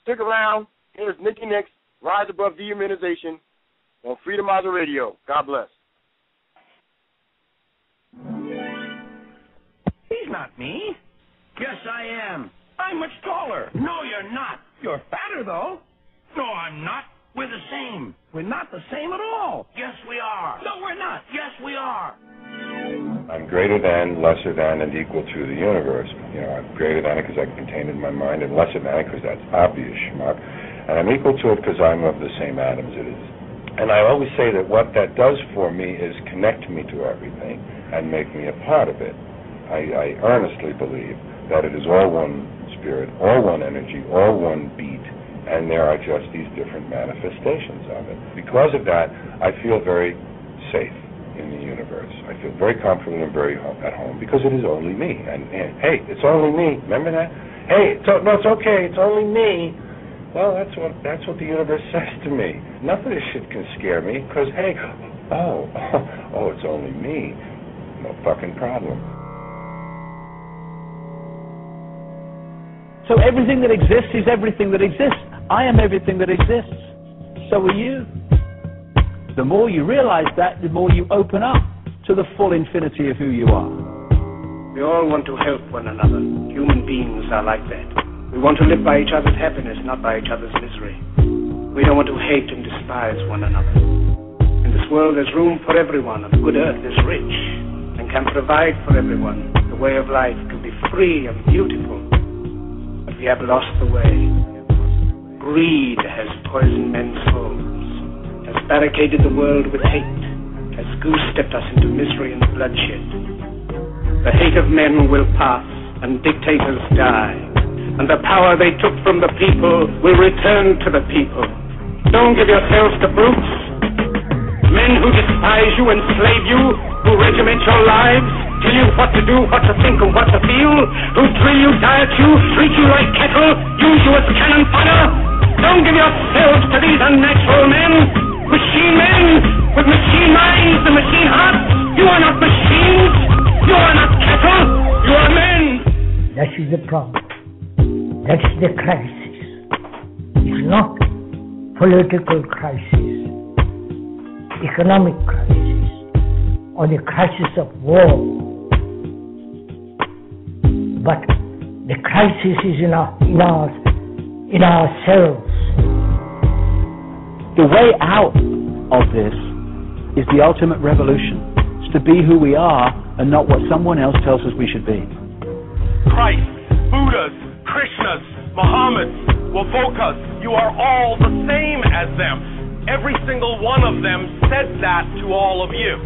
Stick around. Here's Nickie Nix, Rise Above Dehumanization on Freedomizer Radio. God bless. He's not me. Yes, I am. I'm much taller. No, you're not. You're fatter, though. No, I'm not. We're the same. We're not the same at all. Yes, we are. No, we're not. Yes, we are. I'm greater than, lesser than, and equal to the universe. You know, I'm greater than it because I can contain it in my mind, and lesser than it because that's obvious, schmuck. And I'm equal to it because I'm of the same atoms it is. And I always say that what that does for me is connect me to everything and make me a part of it. I earnestly believe that it is all one spirit, all one energy, all one beat, and there are just these different manifestations of it. Because of that, I feel very safe in the universe. I feel very comfortable and very at home because it is only me. And hey, it's only me. Remember that? Hey, it's okay. It's only me. Well, that's what the universe says to me. Nothing of this shit can scare me because hey, it's only me. No fucking problem. So everything that exists is everything that exists. I am everything that exists. So are you. The more you realize that, the more you open up to the full infinity of who you are. We all want to help one another. Human beings are like that. We want to live by each other's happiness, not by each other's misery. We don't want to hate and despise one another. In this world there's room for everyone, and the good earth is rich and can provide for everyone. The way of life can be free and beautiful. But we have lost the way. Greed has poisoned men's souls, has barricaded the world with hate, has goose-stepped us into misery and bloodshed. The hate of men will pass, and dictators die, and the power they took from the people will return to the people. Don't give yourselves to brutes, men who despise you, enslave you, who regiment your lives, tell you what to do, what to think, and what to feel, who drill you, diet you, treat you like cattle, use you as cannon fodder. Don't give yourselves to these unnatural men, machine men, with machine minds and machine hearts. You are not machines, you are not cattle, you are men. That is the problem. That is the crisis. It's not political crisis, economic crisis, or the crisis of war. But the crisis is in ourselves. The way out of this is the ultimate revolution. It's to be who we are and not what someone else tells us we should be. Christ, Buddhas, Krishnas, Muhammads, Wavokas, you are all the same as them. Every single one of them said that to all of you.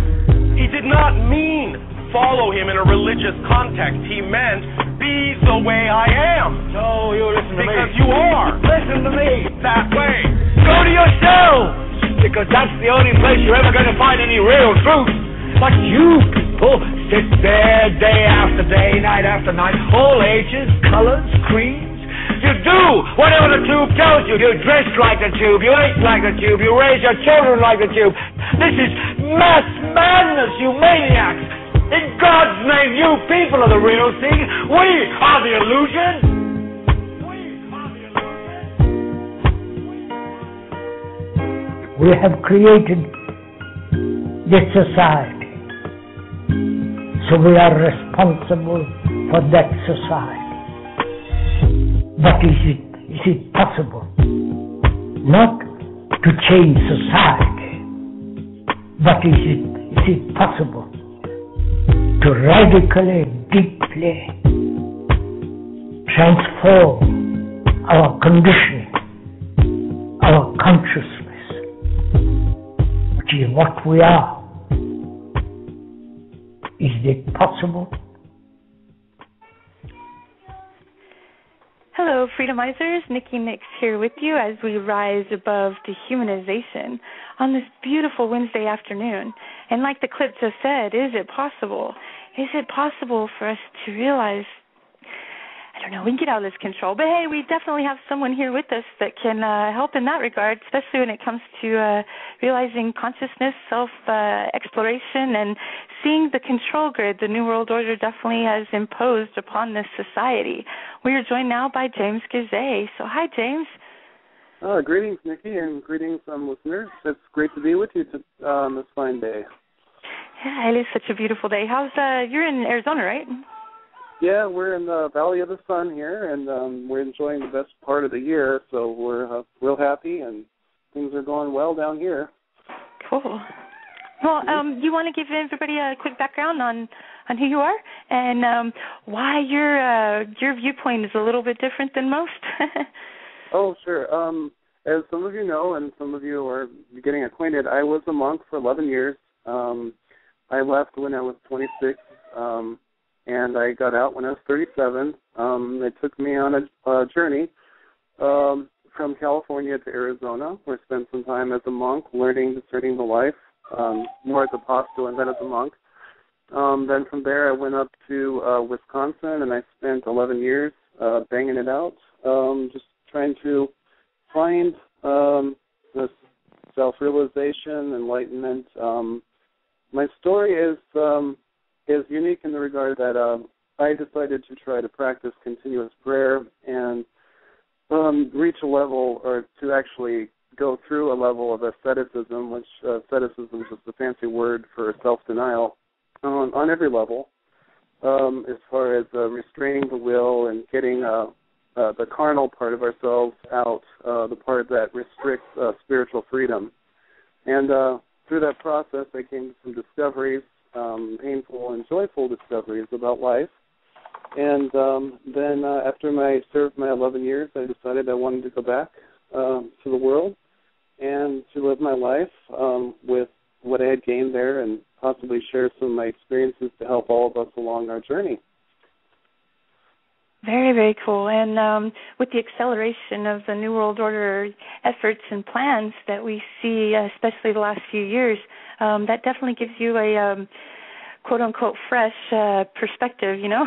He did not mean follow him in a religious context. He meant be the way I am. No, you listen to me. Because you are. Listen to me. That way. Go to yourselves, because that's the only place you're ever going to find any real truth. But you people sit there day after day, night after night, all ages, colors, creeds. You do whatever the tube tells you. You dress like the tube, you eat like the tube, you raise your children like the tube. This is mass madness, you maniacs. In God's name, you people are the real thing. We are the illusion. We have created this society, so we are responsible for that society. But is it possible not to change society, but is it possible to radically, deeply transform our conditioning, our consciousness, which is what we are? Is it possible? Hello, Freedomizers. Nickie Nix here with you as we rise above dehumanization on this beautiful Wednesday afternoon. And like the clip just said, is it possible? Is it possible for us to realize, I don't know, we can get out of this control, but hey, we definitely have someone here with us that can help in that regard, especially when it comes to realizing consciousness, self-exploration, and seeing the control grid the New World Order definitely has imposed upon this society. We are joined now by James Gazay. So hi, James. Greetings, Nikki, and greetings, listeners. It's great to be with you on this fine day. Yeah, it is such a beautiful day. You're in Arizona, right? Yeah, we're in the Valley of the Sun here, and we're enjoying the best part of the year, so we're real happy, and things are going well down here. Cool. Well, you want to give everybody a quick background on who you are and why your viewpoint is a little bit different than most? Oh, sure. As some of you know, and some of you are getting acquainted, I was a monk for 11 years. I left when I was 26, and I got out when I was 37. It took me on a journey from California to Arizona, where I spent some time as a monk, discerning the life, more as a apostol and then as a monk. Then from there, I went up to Wisconsin, and I spent 11 years banging it out, just trying to find this self-realization, enlightenment. My story is unique in the regard that I decided to try to practice continuous prayer and reach a level, or to actually go through a level of asceticism, which asceticism is just a fancy word for self-denial, on every level, as far as restraining the will and getting the carnal part of ourselves out, the part that restricts spiritual freedom. And through that process, I came to some discoveries, painful and joyful discoveries about life. And then after I served my 11 years, I decided I wanted to go back to the world and to live my life with what I had gained there and possibly share some of my experiences to help all of us along our journey. Very, very cool. And with the acceleration of the New World Order efforts and plans that we see, especially the last few years, that definitely gives you a quote-unquote fresh perspective, you know?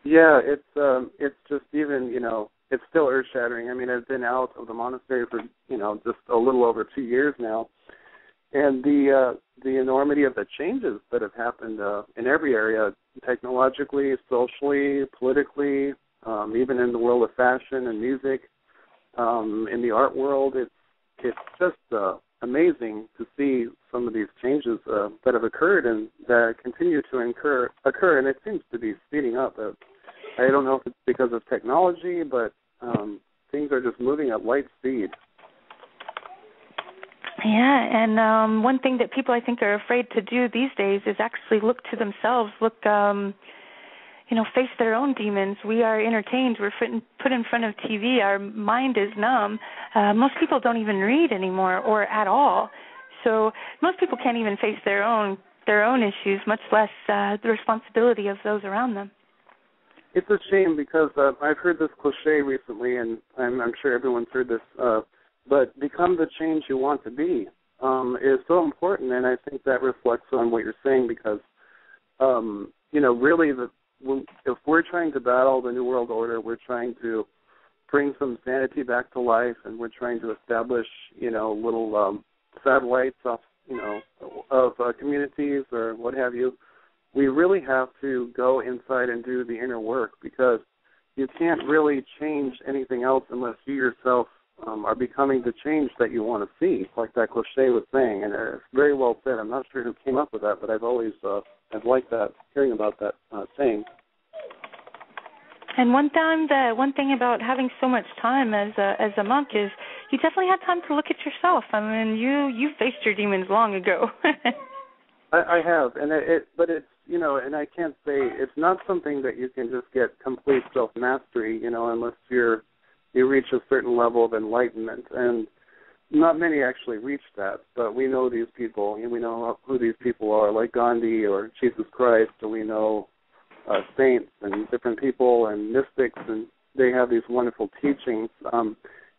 Yeah, it's just even, it's still earth-shattering. I mean, I've been out of the monastery for, just a little over 2 years now. And the enormity of the changes that have happened in every area, technologically, socially, politically, even in the world of fashion and music, in the art world, it's just amazing to see some of these changes that have occurred and that continue to occur, and it seems to be speeding up. I don't know if it's because of technology, but things are just moving at light speed. Yeah, and one thing that people I think are afraid to do these days is actually look to themselves, face their own demons. We are entertained. We're put in front of TV. Our mind is numb. Most people don't even read anymore or at all. So most people can't even face their own issues, much less the responsibility of those around them. It's a shame because I've heard this cliche recently, and I'm sure everyone's heard this, but become the change you want to be is so important, and I think that reflects on what you're saying because, really if we're trying to battle the New World Order, we're trying to bring some sanity back to life, and we're trying to establish, little satellites of communities or what have you. We really have to go inside and do the inner work because you can't really change anything else unless you yourself are becoming the change that you want to see, like that cliche was saying. And it's very well said. I'm not sure who came up with that, but I've always I've liked that, hearing about that saying. And one thing about having so much time as a monk is you definitely had time to look at yourself. I mean, you faced your demons long ago. I have, but it's and I can't say it's not something that you can just get complete self-mastery, unless you reach a certain level of enlightenment, and not many actually reach that. But we know these people, and we know who these people are, like Gandhi or Jesus Christ, or we know saints and different people and mystics, and they have these wonderful teachings.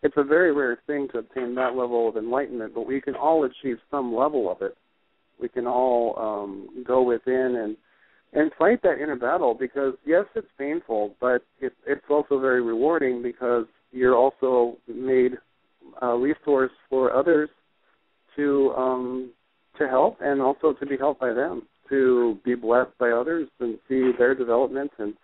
It's a very rare thing to obtain that level of enlightenment, but we can all achieve some level of it. We can all go within and fight that inner battle because, yes, it's painful, but it's also very rewarding because you're also made a resource for others to help and also to be helped by them, to be blessed by others and see their development and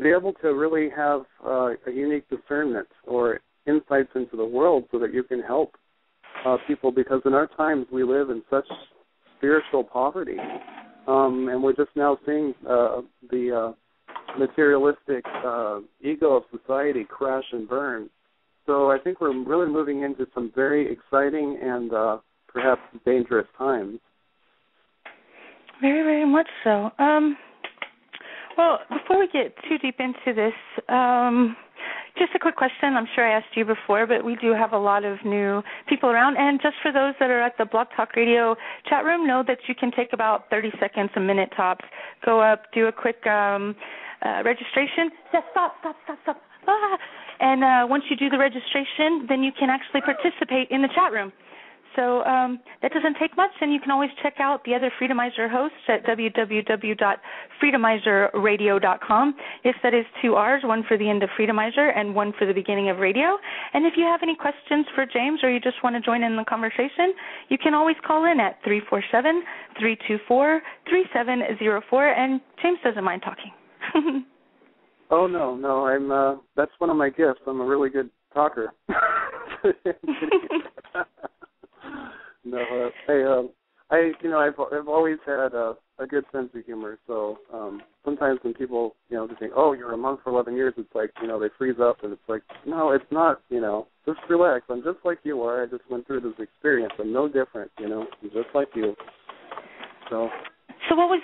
be able to really have a unique discernment or insights into the world so that you can help people, because in our times we live in such spiritual poverty, and we're just now seeing the materialistic ego of society crash and burn. So I think we're really moving into some very exciting and perhaps dangerous times. Very, very much so. Well, before we get too deep into this, just a quick question. I'm sure I asked you before, but we do have a lot of new people around. And just for those that are at the Blog Talk Radio chat room, know that you can take about 30 seconds, a minute tops, go up, do a quick registration. Stop. Ah. And once you do the registration, then you can actually participate in the chat room. So that doesn't take much, and you can always check out the other Freedomizer hosts at www.freedomizerradio.com. Yes, that is 2 R's, one for the end of Freedomizer and one for the beginning of radio. And if you have any questions for James or you just want to join in the conversation, you can always call in at 347-324-3704, and James doesn't mind talking. Oh, no, I'm that's one of my gifts. I'm a really good talker. No, I've always had a good sense of humor. So sometimes when people, they think, "Oh, you're a monk for 11 years," it's like, they freeze up, and it's like, no, it's not. Just relax. I'm just like you are. I just went through this experience. I'm no different. I'm just like you. So what was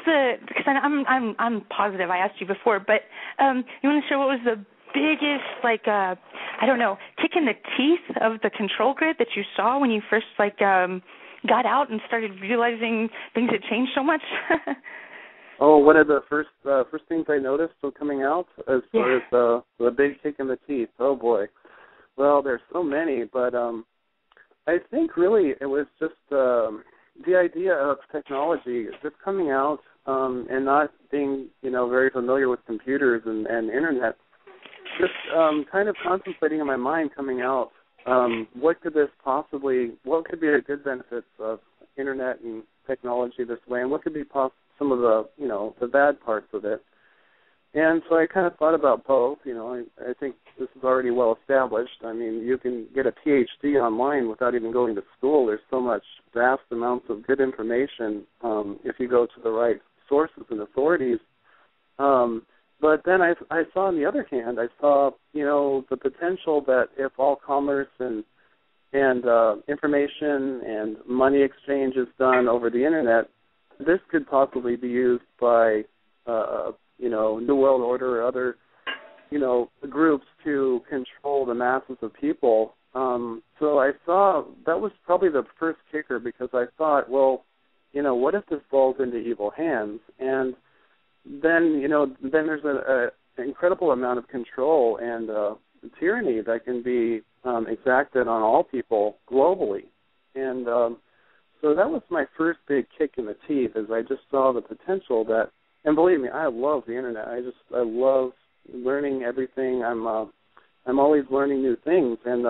because I'm positive I asked you before, but you want to share what was the biggest, kick in the teeth of the control grid that you saw when you first, got out and started realizing things had changed so much? Oh, one of the first things I noticed coming out as far as the big kick in the teeth. Oh, boy. Well, there's so many, but I think really it was just the idea of technology just coming out and not being, very familiar with computers and Internet. Just kind of contemplating in my mind coming out, what could be the good benefits of Internet and technology this way, and what could be some of the, the bad parts of it. And so I kind of thought about both. I think this is already well established. I mean, you can get a PhD online without even going to school. There's so much vast amounts of good information if you go to the right sources and authorities. But then I saw, on the other hand, the potential that if all commerce and information and money exchange is done over the Internet, this could possibly be used by, New World Order or other, groups to control the masses of people. So I saw that was probably the first kicker, because I thought, well, what if this falls into evil hands? And then there's an incredible amount of control and tyranny that can be exacted on all people globally. And so that was my first big kick in the teeth, as I just saw the potential that, and believe me, I love the Internet. I love learning everything. I'm always learning new things, and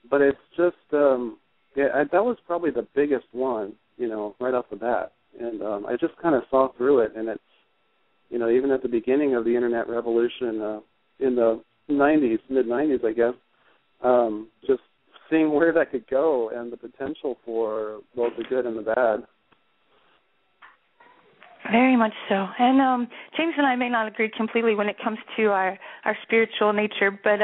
but it's just that was probably the biggest one, right off the bat. And I just kind of saw through it, and it's, even at the beginning of the Internet revolution in the 90s, mid-90s, I guess, just seeing where that could go and the potential for both the good and the bad. Very much so. And James and I may not agree completely when it comes to our spiritual nature, but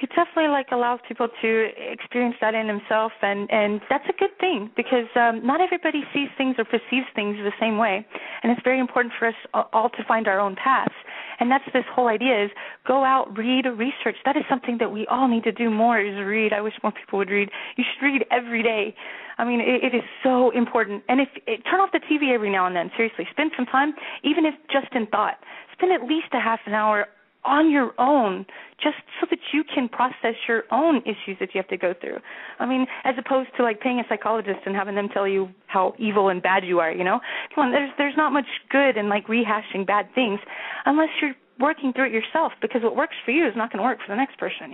it definitely allows people to experience that in themselves, and that's a good thing, because not everybody sees things or perceives things the same way, and it's very important for us all to find our own paths. And that's this whole idea, is go out, read, research. That is something that we all need to do more, is read. I wish more people would read. You should read every day. I mean, it is so important. And turn off the TV every now and then. Seriously, spend some time, even if just in thought. Spend at least a half an hour on your own, just so that you can process your own issues that you have to go through. I mean, as opposed to paying a psychologist and having them tell you how evil and bad you are, Come on, there's not much good in rehashing bad things unless you're working through it yourself, because what works for you is not going to work for the next person,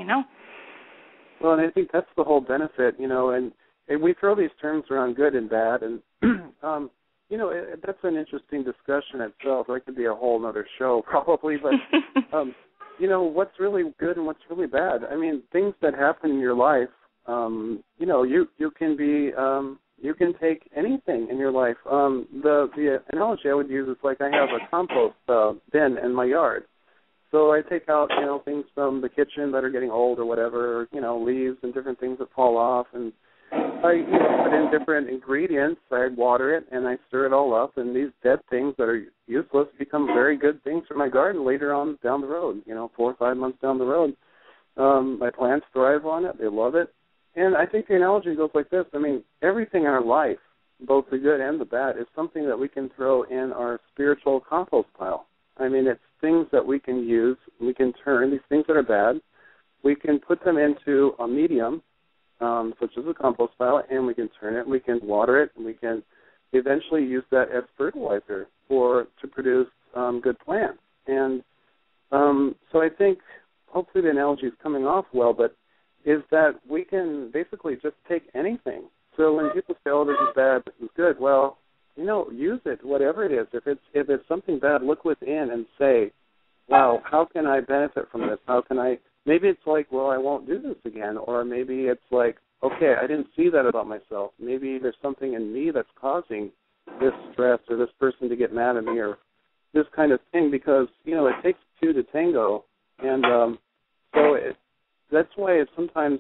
Well, and I think that's the whole benefit, and we throw these terms around, good and bad, and that's an interesting discussion itself. That could be a whole other show probably, but what's really good and what's really bad. I mean, things that happen in your life, you can be, you can take anything in your life. The analogy I would use is like I have a compost bin in my yard. So I take out, things from the kitchen that are getting old or whatever, or, leaves and different things that fall off, and I, put in different ingredients. I water it, and I stir it all up, and these dead things that are useless become very good things for my garden later on down the road, 4 or 5 months down the road. My plants thrive on it. They love it. And I think the analogy goes like this. I mean, everything in our life, both the good and the bad, is something that we can throw in our spiritual compost pile. I mean, it's things that we can use. We can turn these things that are bad. We can put them into a medium, such as a compost pile, and we can turn it. We can water it, and we can eventually use that as fertilizer to produce good plants. And so I think hopefully the analogy is coming off well, but is that we can basically just take anything. So when people say, "Oh, this is bad, this is good," well, use it, whatever it is. If it's something bad, look within and say, "Wow, how can I benefit from this? How can I?" Maybe it's like, "Well, I won't do this again," or maybe it's like, "Okay, I didn't see that about myself. Maybe there's something in me that's causing this stress or this person to get mad at me or this kind of thing," because it takes two to tango, and that's why it's sometimes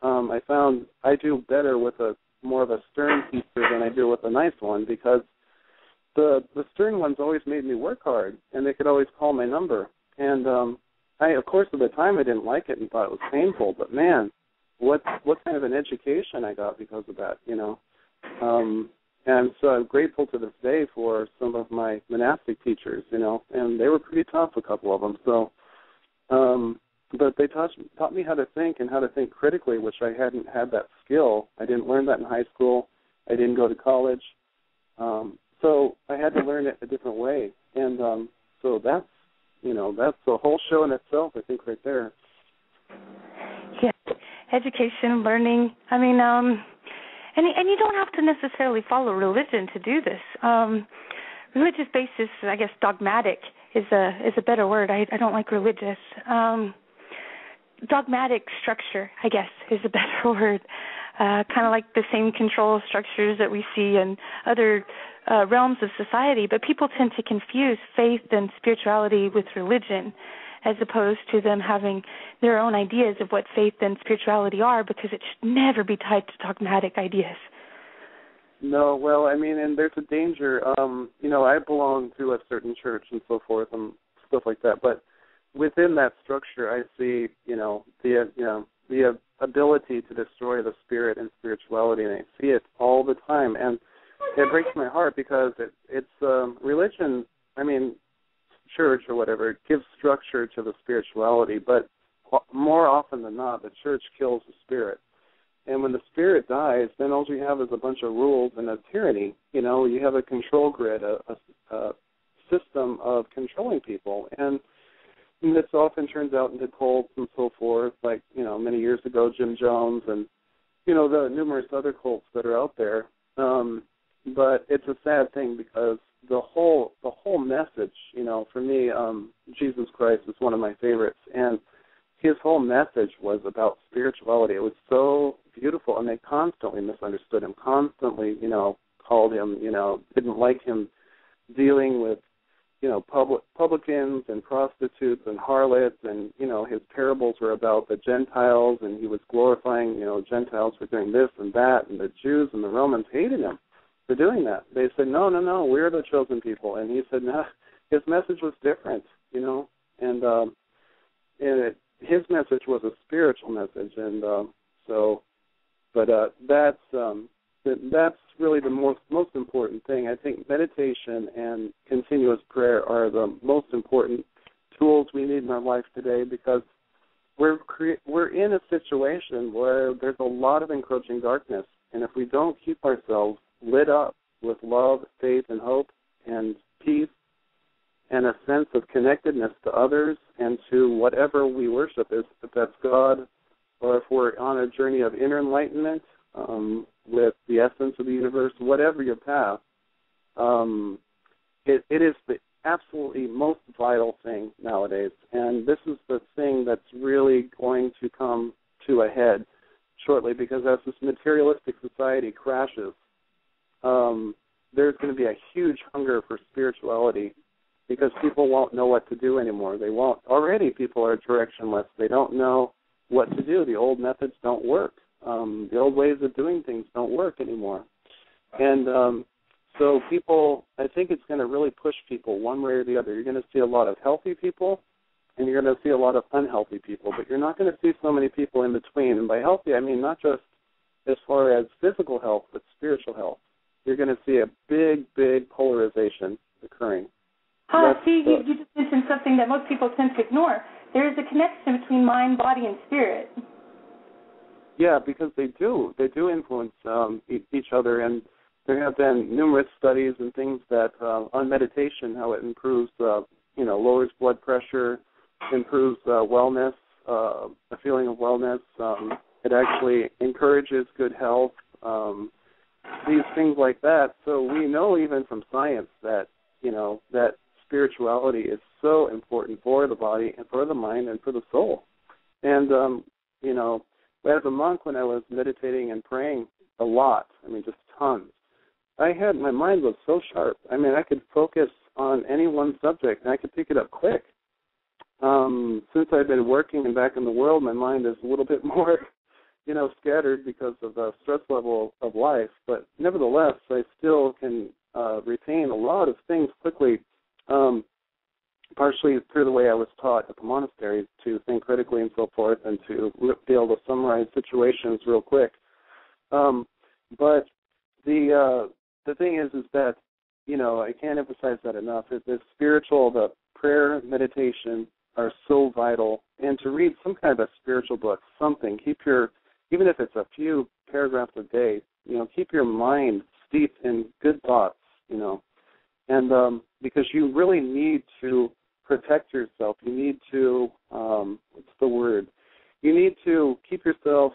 I found I do better with more of a stern teacher than I do with a nice one, because the stern ones always made me work hard, and they could always call my number. And of course, at the time I didn't like it and thought it was painful, but man, what kind of an education I got because of that, And so I'm grateful to this day for some of my monastic teachers, and they were pretty tough, a couple of them. So, but they taught me how to think and how to think critically, which I hadn't had that skill. I didn't learn that in high school. I didn't go to college. So I had to learn it a different way. And so that's the whole show in itself, I think, right there. Yeah, education, learning. I mean, and you don't have to necessarily follow religion to do this. Religious basis, I guess, dogmatic is a better word. I don't like religious. Dogmatic structure, I guess, is a better word. Kind of like the same control structures that we see in other realms of society, but people tend to confuse faith and spirituality with religion, as opposed to them having their own ideas of what faith and spirituality are, because it should never be tied to dogmatic ideas. No, well, I mean, and there's a danger. I belong to a certain church and so forth and stuff like that, but within that structure, I see, the ability to destroy the spirit and spirituality, and I see it all the time, and it breaks my heart because it's religion. I mean, church or whatever, it gives structure to the spirituality, but more often than not, the church kills the spirit. And when the spirit dies, then all you have is a bunch of rules and a tyranny. You have a control grid, a system of controlling people, and this often turns out into cults and so forth, like, many years ago, Jim Jones and, the numerous other cults that are out there. But it's a sad thing because the whole message, for me, Jesus Christ is one of my favorites, and his whole message was about spirituality. It was so beautiful, and they constantly misunderstood him, constantly, called him, didn't like him dealing with, publicans and prostitutes and harlots, and, his parables were about the Gentiles, and he was glorifying, Gentiles for doing this and that, and the Jews and the Romans hated him for doing that. They said, no, we're the chosen people. And he said, no, his message was different, and his message was a spiritual message. And that's really the most important thing. I think meditation and continuous prayer are the most important tools we need in our life today, because we're in a situation where there's a lot of encroaching darkness, and if we don't keep ourselves lit up with love, faith, and hope, and peace, and a sense of connectedness to others and to whatever we worship, if that's God, or if we're on a journey of inner enlightenment with the essence of the universe, whatever your path, it is absolutely most vital thing nowadays. And this is the thing that's really going to come to a head shortly, because as this materialistic society crashes, there's going to be a huge hunger for spirituality, because people won't know what to do anymore. They won't. Already people are directionless. They don't know what to do. The old methods don't work. The old ways of doing things don't work anymore. And so people, I think it's going to really push people one way or the other. You're going to see a lot of healthy people, and you're going to see a lot of unhealthy people, but you're not going to see so many people in between. And by healthy, I mean not just as far as physical health, but spiritual health. You're going to see a big, big polarization occurring. You just mentioned something that most people tend to ignore. There is a connection between mind, body, and spirit. Yeah, because they do influence each other, and there have been numerous studies and things that on meditation, how it improves, lowers blood pressure, improves wellness, a feeling of wellness. It actually encourages good health, these things like that. So we know even from science that, that spirituality is so important for the body and for the mind and for the soul. And, as a monk, when I was meditating and praying a lot, just tons, my mind was so sharp. I could focus on any one subject, and I could pick it up quick. Since I've been working and back in the world, my mind is a little bit more, scattered because of the stress level of life. But nevertheless, I still can retain a lot of things quickly, partially through the way I was taught at the monastery to think critically and so forth, and to be able to summarize situations real quick. But the thing is that, I can't emphasize that enough. The spiritual, the prayer, meditation are so vital. And to read some kind of a spiritual book, something, even if it's a few paragraphs a day, keep your mind steeped in good thoughts, and because you really need to protect yourself. You need to, You need to keep yourself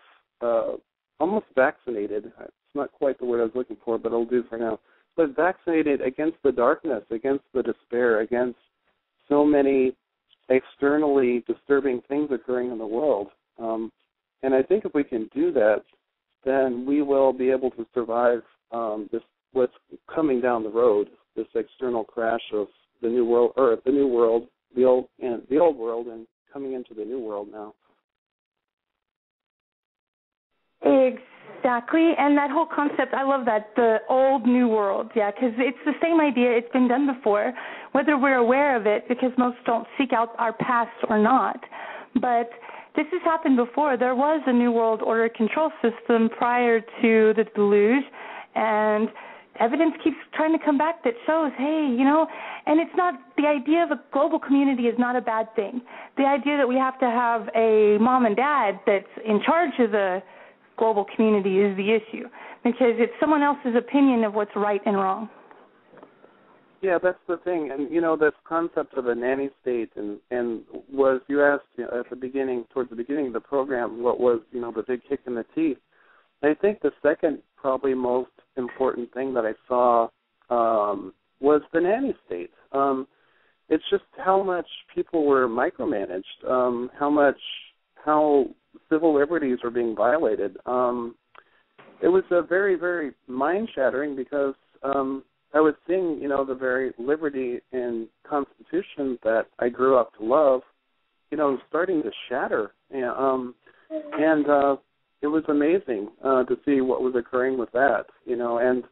almost vaccinated. It's not quite the word I was looking for, but it'll do for now. But vaccinated against the darkness, against the despair, against so many externally disturbing things occurring in the world. And I think if we can do that, then we will be able to survive this what's coming down the road, this external crash of the new world, or the new world, the old world, and coming into the new world now. Exactly, and that whole concept, I love that, the old new world, yeah, because it's the same idea. It's been done before, whether we're aware of it, because most don't seek out our past or not. But this has happened before. There was a New World Order control system prior to the deluge, and evidence keeps trying to come back that shows, hey, and it's not, the idea of a global community is not a bad thing. The idea that we have to have a mom and dad that's in charge of the global community is the issue, because it's someone else's opinion of what's right and wrong. Yeah, that's the thing. And, this concept of a nanny state, and was, you asked at the beginning, towards the beginning of the program, what was, the big kick in the teeth. I think the second probably most important thing that I saw was the nanny state. It's just how much people were micromanaged, how civil liberties were being violated. It was a very, very mind-shattering, because I was seeing, the very liberty and constitution that I grew up to love, starting to shatter. And it was amazing to see what was occurring with that, and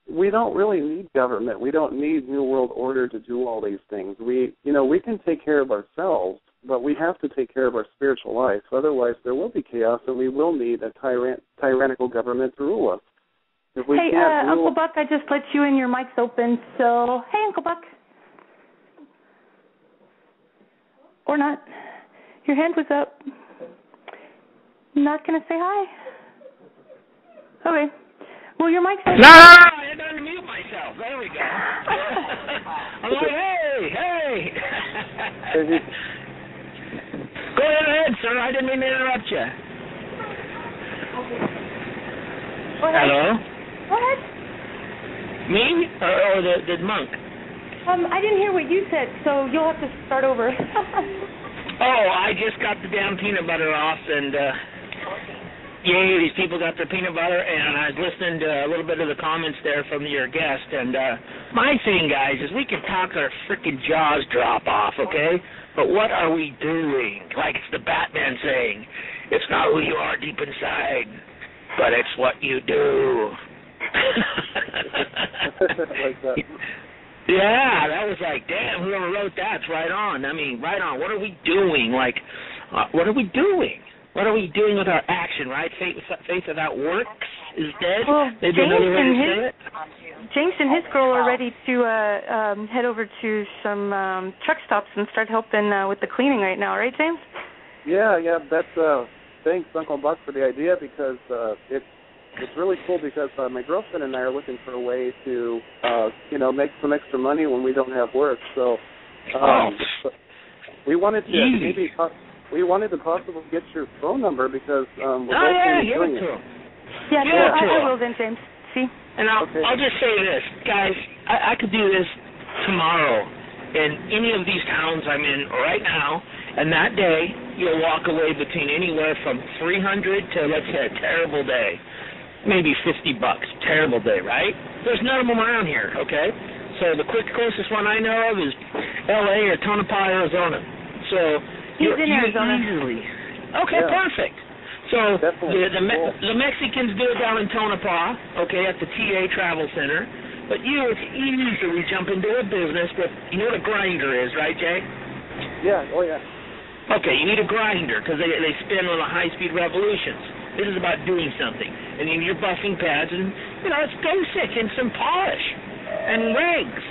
we don't really need government. We don't need New World Order to do all these things. We can take care of ourselves, but we have to take care of our spiritual life. Otherwise, there will be chaos, and we will need a tyrannical government to rule us. If we can't Uncle Buck, I just let you in. Your mic's open. So, hey, Uncle Buck. Or not. Your hand was up. Not going to say hi? Okay. Well, your mic's open. No, I had to unmute myself. There we go. I'm like, hey. Go ahead, sir. I didn't mean to interrupt you. Go ahead. Hello? Go ahead. Me or the monk? I didn't hear what you said, so you'll have to start over. I just got the damn peanut butter off, and yay, these people got their peanut butter, and I was listening to a little bit of the comments there from your guest, and my thing, guys, is we can talk our freaking jaws drop off, okay? But what are we doing? Like it's the Batman saying, it's not who you are deep inside, but it's what you do. Like that. Yeah, that was like, damn, whoever wrote that's right on. I mean, right on. What are we doing? Like, what are we doing? What are we doing with our action, right? Faith without works is dead. Well, Maybe another way to say it. James and his girl are ready to head over to some truck stops and start helping with the cleaning right now, right, James? Yeah, that's thanks, Uncle Buck, for the idea, because it's really cool, because my girlfriend and I are looking for a way to make some extra money when we don't have work. So we wanted to possibly get your phone number, because we're both doing it. Yeah, I will then, James. See? And I'll just say this, guys, I could do this tomorrow in any of these towns I'm in right now, and that day you'll walk away between anywhere from $300 to, let's say, a terrible day, maybe $50. Terrible day, right? There's none of them around here, okay? So the closest one I know of is L.A. or Tonopah, Arizona. So he's in Arizona. Easily. Okay, perfect. So the Mexicans do it down in Tonopah, okay, at the TA Travel Center. But you easily jump into a business that, you know what a grinder is, right, Jay? Yeah, yeah. Okay, you need a grinder because they spin on the high-speed revolutions. This is about doing something. And you need your buffing pads and, it's basic and some polish and rigs.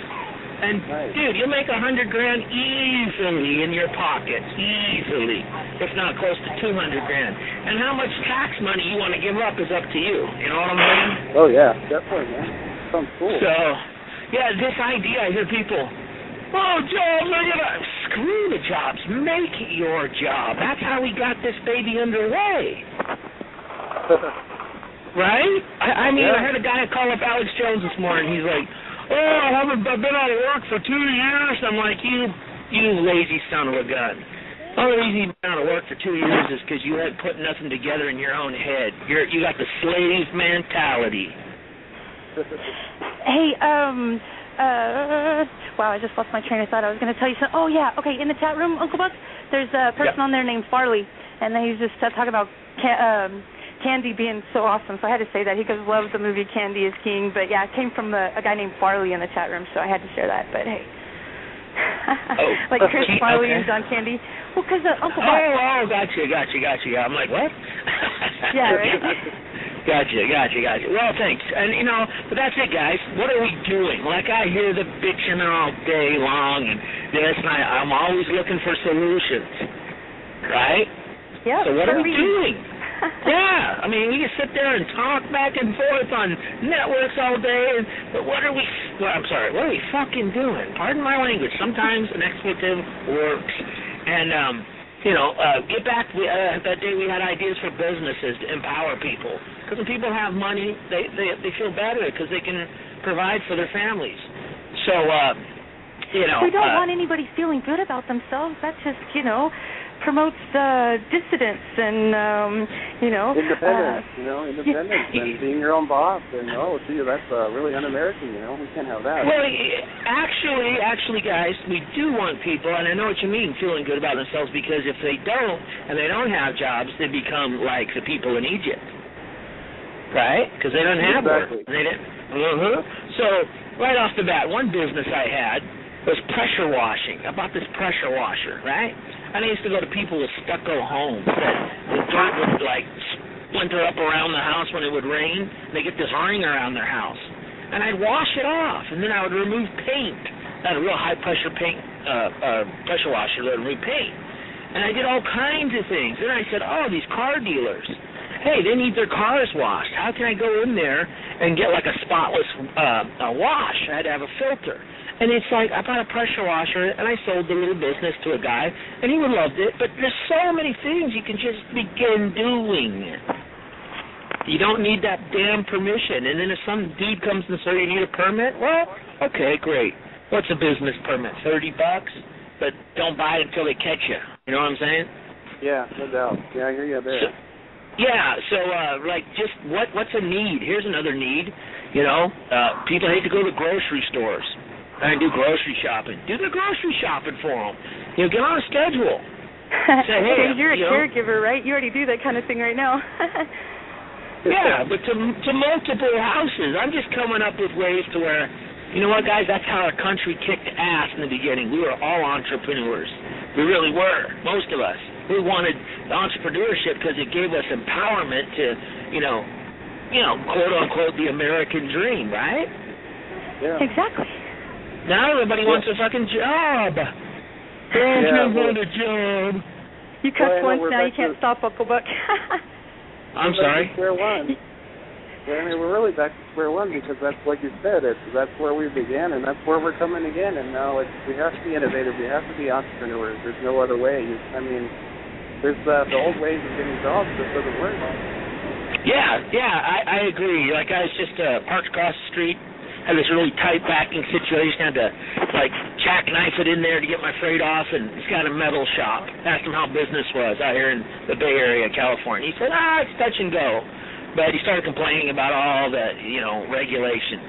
And, dude, you'll make $100,000 easily in your pocket, easily, if not close to $200,000. And how much tax money you want to give up is up to you. You know what I'm saying? Oh, yeah, definitely, man. Sounds cool. So, yeah, this idea, I hear people, Joe, look at that. Screw the jobs. Make it your job. That's how we got this baby underway. Right? I heard a guy call up Alex Jones this morning. He's like, I haven't been out of work for 2 years. I'm like, you lazy son of a gun. The only reason you've been out of work for 2 years is because you had put nothing together in your own head. You got the slave mentality. Hey, wow, I just lost my train of thought. I was going to tell you something. Oh, yeah, okay, in the chat room, Uncle Buck, there's a person on there named Farley, and he's just talking about Candy being so awesome, so I had to say that. He loves the movie Candy is King, but yeah, it came from a guy named Farley in the chat room, so I had to share that, but hey. Like Chris Farley and John Candy. Well, because Uncle Buck. Gotcha. I'm like, what? Yeah, right? Gotcha. Well, thanks. And, but that's it, guys. What are we doing? Like, I hear the bitching all day long and this, and I'm always looking for solutions, right? Yeah. So what are we doing? Yeah, I mean, we can sit there and talk back and forth on networks all day, but what are we fucking doing? Pardon my language. Sometimes an expletive works. And, get back, that day we had ideas for businesses to empower people. Because when people have money, they feel better because they can provide for their families. So, we don't want anybody feeling good about themselves. That just, promotes dissidence and, independence, independence and being your own boss. And, that's really un-American, We can't have that. Well, actually, guys, we do want people, and I know what you mean, feeling good about themselves, because if they don't, and they don't have jobs, they become like the people in Egypt, right? Because they don't have work. So, right off the bat, one business I had was pressure washing. I bought this pressure washer, right? And I used to go to people with stucco homes that the dirt would, splinter up around the house when it would rain. And they get this ring around their house. And I'd wash it off, and then I would remove paint. I had a real high-pressure pressure washer that would remove paint. And I did all kinds of things. Then I said, these car dealers, hey, they need their cars washed. How can I go in there and get, a spotless wash? I had to have a filter. And it's like, I bought a pressure washer, and I sold the little business to a guy, and he loved it. But there's so many things you can just begin doing. You don't need that damn permission. And then if some dude comes and says, you need a permit? Well, okay, great. What's a business permit? $30, but don't buy it until they catch you. You know what I'm saying? Yeah, no doubt. Yeah, I hear you there. So like, just what's a need? Here's another need. You know, people hate to go to grocery stores and do grocery shopping. Do the grocery shopping for them. You know, get on a schedule. Say, hey, you're a caregiver, right? You already do that kind of thing right now. Yeah, but to multiple houses. I'm just coming up with ways to where, you know what, guys, that's how our country kicked ass in the beginning. We were all entrepreneurs. We really were, most of us. We wanted entrepreneurship because it gave us empowerment to, you know, quote unquote, the American dream, right? Yeah. Exactly. Now everybody wants a fucking job. I want a job. You cussed once, now you can't stop, Uncle Buck. I'm sorry? Square one. I mean, we're really back to square one because that's like you said. That's where we began, and that's where we're coming again. And now we have to be innovative. We have to be entrepreneurs. There's no other way. There's the old ways of getting jobs that doesn't work. Yeah, I agree. Like, I was just parked across the street, had this really tight packing situation, had to, like, jackknife it in there to get my freight off, and he's got a metal shop. Asked him how business was out here in the Bay Area, California. He said, it's touch and go. But he started complaining about all the, regulation.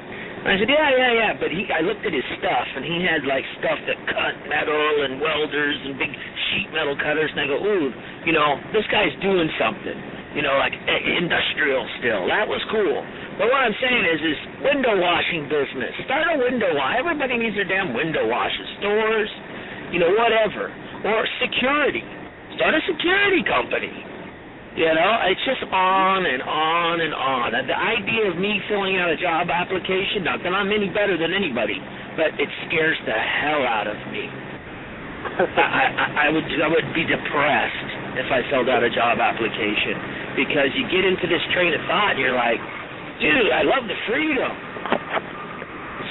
And I said, yeah. But I looked at his stuff, and he had, like, stuff that cut metal and welders and big sheet metal cutters, and I go, ooh, this guy's doing something. Like industrial still. That was cool. But what I'm saying is window washing business. Start a window wash. Everybody needs their damn window washes. Stores, whatever. Or security. Start a security company. It's just on and on and on. The idea of me filling out a job application, not that I'm any better than anybody, but it scares the hell out of me. I would be depressed if I filled out a job application, because you get into this train of thought and you're like, dude, I love the freedom.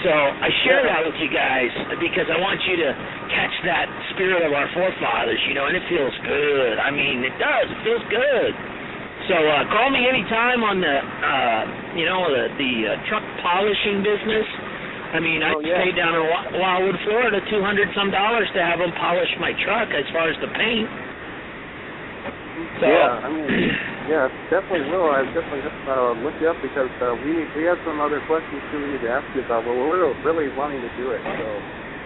So I share that with you guys because I want you to catch that spirit of our forefathers, and it feels good. I mean, it does. It feels good. So call me anytime on the truck polishing business. I mean, I paid down in Wildwood, Florida, $200-some to have them polish my truck as far as the paint. So, definitely will. I definitely look you up because we have some other questions too we need to ask you about, but we're really wanting to do it. So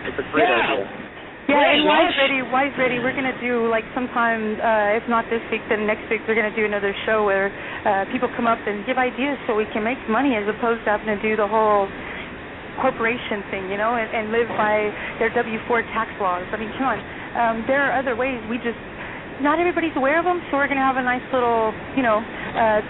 it's a great idea. Yeah, and Wise Ready, we're going to do, like, sometime, if not this week, then next week, we're going to do another show where people come up and give ideas so we can make money as opposed to having to do the whole corporation thing, and live by their W-4 tax laws. I mean, come on. There are other ways. Not everybody's aware of them, so we're going to have a nice little,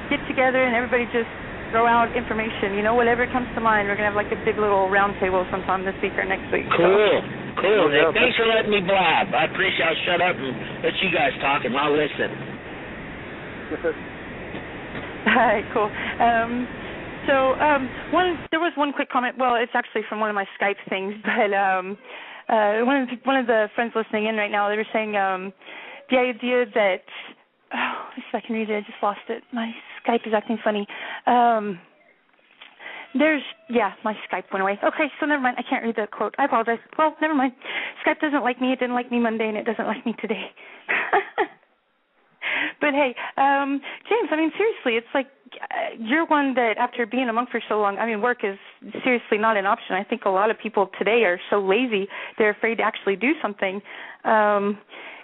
get together and everybody just throw out information, whatever comes to mind. We're going to have like a big little round table sometime this week or next week. Cool. Nick. Thanks for letting me blab. I appreciate I'll shut up and let you guys talk and I'll listen. All right, cool. There was one quick comment. Well, it's actually from one of my Skype things, but one of the friends listening in right now, they were saying the idea that, let me see if I can read it. I just lost it. My Skype is acting funny. My Skype went away. Okay, so never mind. I can't read the quote. I apologize. Well, never mind. Skype doesn't like me. It didn't like me Monday, and it doesn't like me today. But hey, James, I mean, seriously, it's like you're one that after being a monk for so long, I mean, work is seriously not an option. I think a lot of people today are so lazy, they're afraid to actually do something.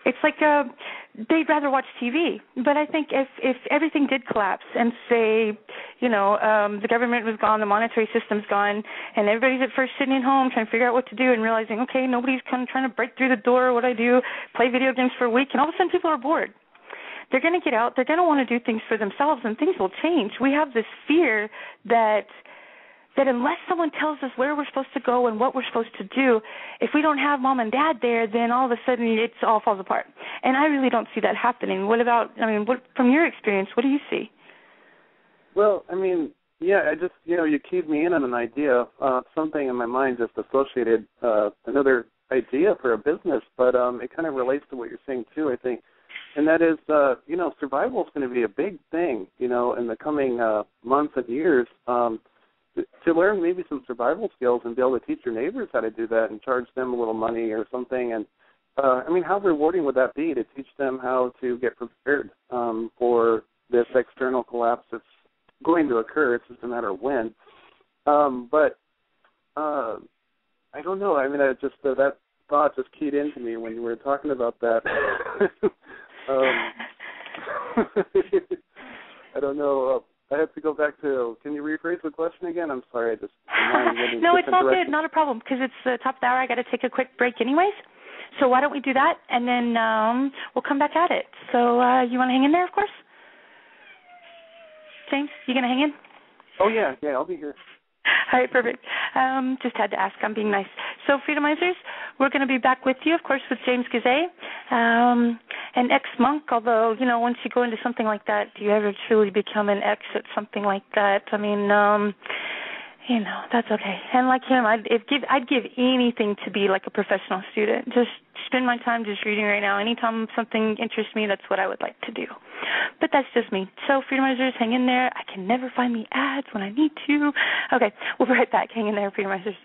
It's like they'd rather watch TV. But I think if everything did collapse and say, the government was gone, the monetary system's gone, and everybody's at first sitting at home trying to figure out what to do and realizing, okay, nobody's trying to break through the door, what do I do? Play video games for a week, and all of a sudden people are bored. They're going to get out. They're going to want to do things for themselves, and things will change. We have this fear that unless someone tells us where we're supposed to go and what we're supposed to do, if we don't have mom and dad there, then all of a sudden it all falls apart. And I really don't see that happening. From your experience, what do you see? Well, I mean, I just, you keyed me in on an idea. Something in my mind just associated another idea for a business, but it kind of relates to what you're saying too, I think. And that is, survival is going to be a big thing, in the coming months and years. to learn maybe some survival skills and be able to teach your neighbors how to do that and charge them a little money or something. And I mean, how rewarding would that be to teach them how to get prepared for this external collapse that's going to occur? It's just a matter of when. But I don't know. I mean, that thought just keyed into me when you were talking about that. I don't know. I have to go back to. Can you rephrase the question again? I'm sorry. I just. No, it's all good. Not a problem. Because it's the top of the hour. I got to take a quick break, anyways. So why don't we do that, and then we'll come back at it. So you want to hang in there, of course? James, you going to hang in? Oh, yeah, I'll be here. All right, perfect. Just had to ask. I'm being nice. So, Freedomizers, we're going to be back with you, of course, with James Gazay, an ex-monk, although, once you go into something like that, do you ever truly become an ex at something like that? I mean, that's okay. And like him, I'd give anything to be like a professional student. Just spend my time just reading right now. Anytime something interests me, that's what I would like to do. But that's just me. So, Freedomizers, hang in there. I can never find the ads when I need to. Okay, we'll be right back. Hang in there, Freedomizers.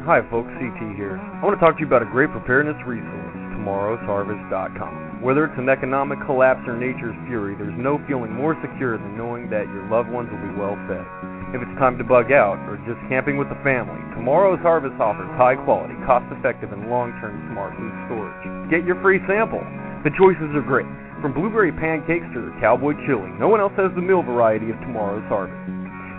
Hi, folks. CT here. I want to talk to you about a great preparedness resource, tomorrowsharvest.com. Whether it's an economic collapse or nature's fury, there's no feeling more secure than knowing that your loved ones will be well fed. If it's time to bug out or just camping with the family, Tomorrow's Harvest offers high-quality, cost-effective, and long-term smart food storage. Get your free sample. The choices are great. From blueberry pancakes to the cowboy chili, no one else has the meal variety of Tomorrow's Harvest.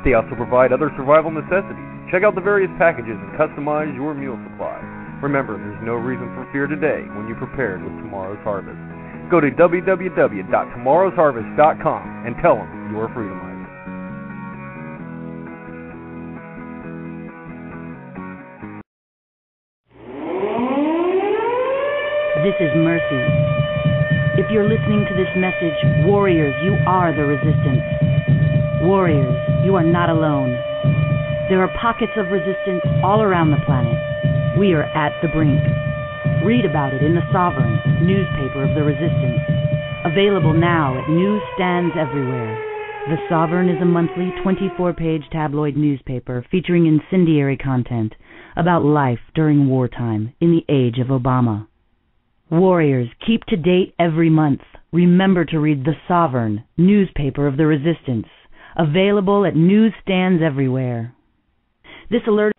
They also provide other survival necessities. Check out the various packages and customize your meal supply. Remember, there's no reason for fear today when you're prepared with Tomorrow's Harvest. Go to www.tomorrowsharvest.com and tell them you're a Freedomizer. This is Mercy. If you're listening to this message, warriors, you are the resistance. Warriors, you are not alone. There are pockets of resistance all around the planet. We are at the brink. Read about it in The Sovereign, newspaper of the resistance. Available now at newsstands everywhere. The Sovereign is a monthly 24-page tabloid newspaper featuring incendiary content about life during wartime in the age of Obama. Warriors, keep to date every month. Remember to read The Sovereign, newspaper of the resistance. Available at newsstands everywhere. This alert...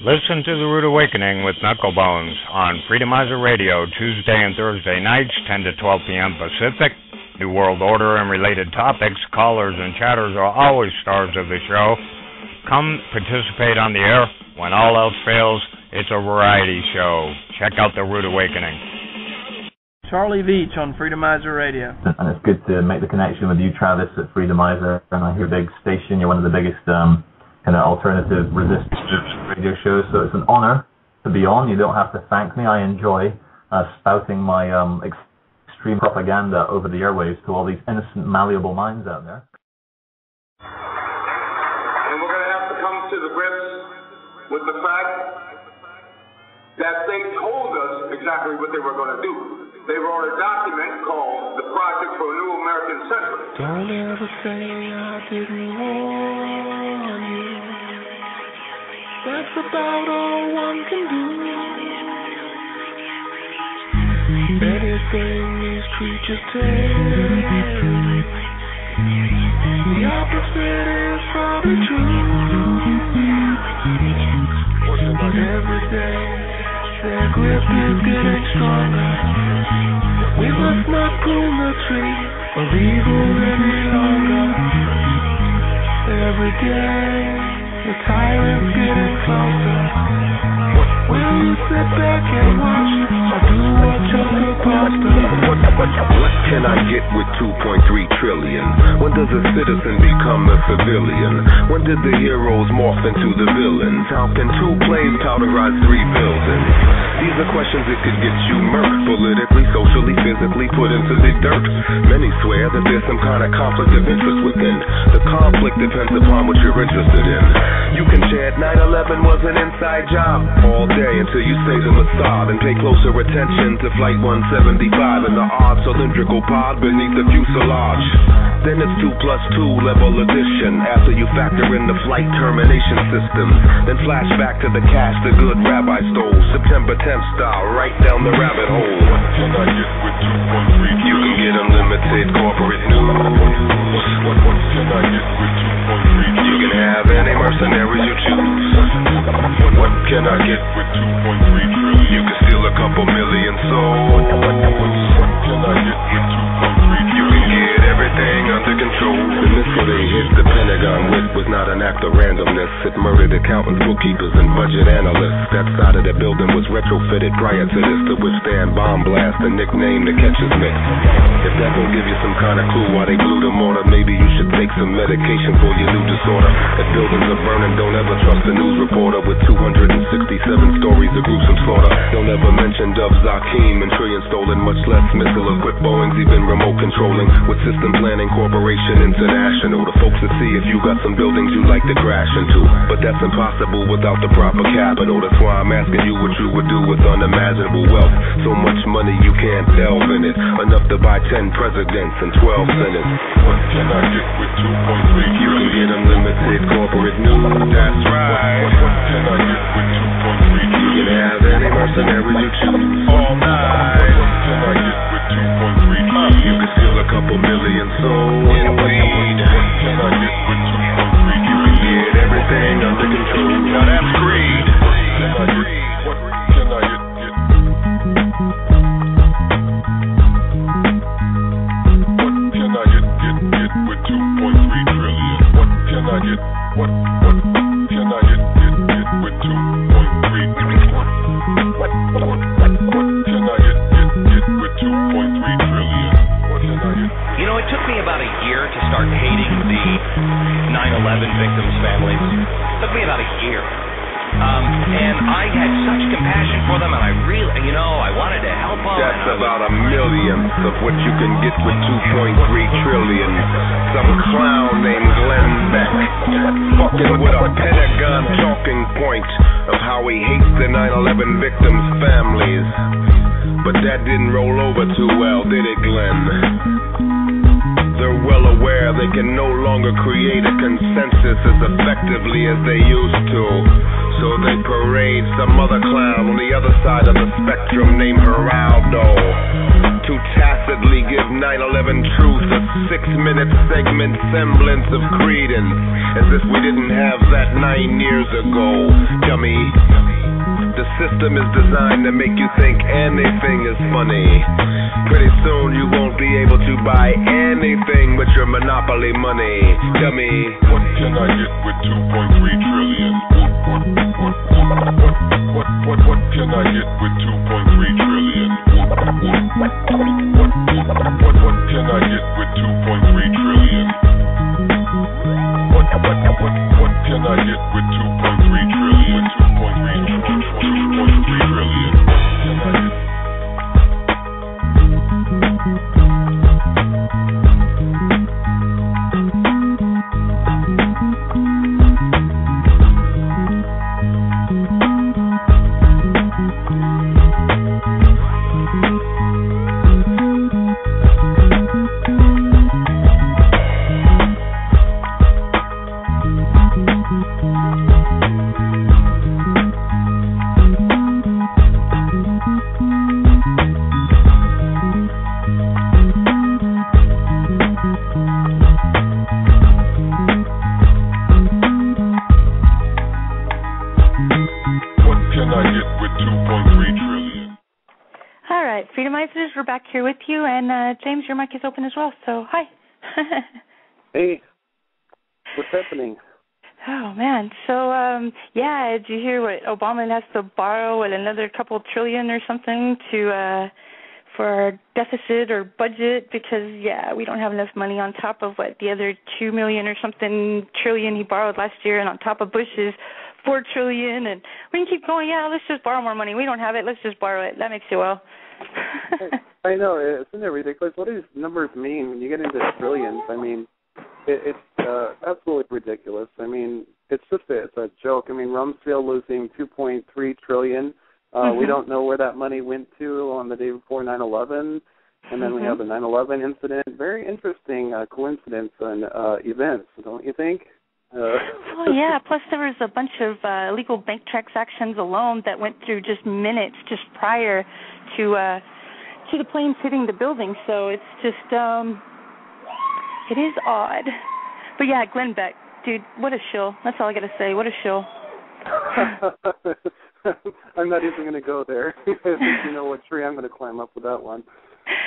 Listen to The Rude Awakening with Knucklebones on Freedomizer Radio, Tuesday and Thursday nights, 10 to 12 p.m. Pacific. New World Order and related topics, callers and chatters are always stars of the show. Come participate on the air. When all else fails, it's a variety show. Check out The Rude Awakening. Charlie Veach on Freedomizer Radio. And it's good to make the connection with you, Travis, at Freedomizer. And I hear big station. You're one of the biggest kind of alternative resistance radio shows. So it's an honor to be on. You don't have to thank me. I enjoy spouting my extreme propaganda over the airwaves to all these innocent, malleable minds out there. And we're going to have to come to the grips with the fact that they told us exactly what they were going to do. They wrote a document called the Project for a New American Century. Don't ever say I didn't warn you. That's about all one can do. Anything these creatures tell, the opposite is probably true. But every day their grip is getting stronger. We must not prune the tree of evil any longer. Every day the tyrant's getting closer. Will you sit back and watch or do what you're supposed to? What can I get with 2.3 trillion? When does a citizen become a civilian? When did the heroes morph into the villains? How can two planes powderize 3 buildings? These are questions that could get you murked, politically, socially, physically put into the dirt. Many swear that there's some kind of conflict of interest within. The conflict depends upon what you're interested in. You can chant 9/11 was an inside job all day until you say the Mossad and pay closer their attention to Flight 175 and the odd cylindrical pod beneath the fuselage. Then it's 2 plus 2 level addition after you factor in the flight termination systems. Then flash back to the cash the good rabbi stole, September 10th style, right down the rabbit hole. What can I get with 2.3? You can get unlimited corporate news. What can I get with 2.3? You can have any mercenaries you choose. What can I get with 2.3? You can steal a couple million souls. What can I get with 2.3? You can get everything under control. The missile they hit the Pentagon with was not an act of randomness. It murdered accountants, bookkeepers, and budget analysts. That side of the building was retrofitted prior to this to withstand bomb blast, the nickname the catcher's mitt. If that don't give you some kind of clue why they blew the mortar, maybe you should take some medication for your new disorder. If buildings are burning, don't ever trust a news reporter with 267 stories of gruesome slaughter. Don't ever mention Dubs Akeem and trillion stolen, much less missile equipped Boeings, even remote controlling with System Planning Corporation International. The folks that see if you got some buildings you like to crash into, but that's impossible without the proper capital. That's why I'm asking you what you would do with unimaginable wealth. So much money you can't delve in it, enough to buy 10 presidents and 12 senates. What can I get with 2.3? You can get unlimited corporate news. That's right. What can I get with 2.3? You can have any mercenaries you choose. All night. What can I get with 2.3? You can steal a couple million souls. Indeed. What can I get with 2.3? You can get everything under control. Now that's greed. What can I get? What can I get? What can I get with 2.3 trillion? What can I get? What can I get with 2.3? What can I get with 2.3 trillion? What can I get? You know, it took me about a year to start hating the 9/11 victims' families. It took me about a year. And I had such compassion for them, and I really, I wanted to help them. That's about a millionth of what you can get with 2.3 trillion. Some clown named Glenn Beck, fucking with a Pentagon talking point of how he hates the 9/11 victims' families. But that didn't roll over too well, did it, Glenn? They're well aware they can no longer create a consensus as effectively as they used to. So they parade some other clown on the other side of the spectrum named Geraldo to tacitly give 9/11 truth a 6-minute segment semblance of credence, as if we didn't have that 9 years ago, dummy. The system is designed to make you think anything is funny. Pretty soon you won't be able to buy anything with your monopoly money, dummy. What can I get with 2.3 trillion? What can I get with 2.3 trillion? What can I get with 2.3 trillion? What can I get with 2.3 trillion? 2.3 trillion. What can I get? Freedomizers, we're back here with you, and James, your mic is open as well, so hi. Hey, what's happening? Oh, man. So, did you hear what Obama has to borrow another couple trillion or something to for our deficit or budget because, we don't have enough money on top of the other 2 million or something trillion he borrowed last year, and on top of Bush's 4 trillion, and we can keep going, let's just borrow more money. We don't have it. Let's just borrow it. That makes it well. I know, isn't it ridiculous? What do these numbers mean when you get into trillions? I mean, it's absolutely ridiculous. I mean, it's a joke. I mean, Rumsfeld losing $2.3 trillion We don't know where that money went to on the day before 9/11, and then we have the 9/11 incident. Very interesting coincidence and events, don't you think? Well, yeah. Plus, there was a bunch of illegal bank transactions alone that went through just minutes just prior to the planes hitting the building. So it's just, it is odd. But yeah, Glenn Beck, dude, what a shill. That's all I got to say. What a shill. I'm not even going to go there. I think you know what tree I'm going to climb up with that one.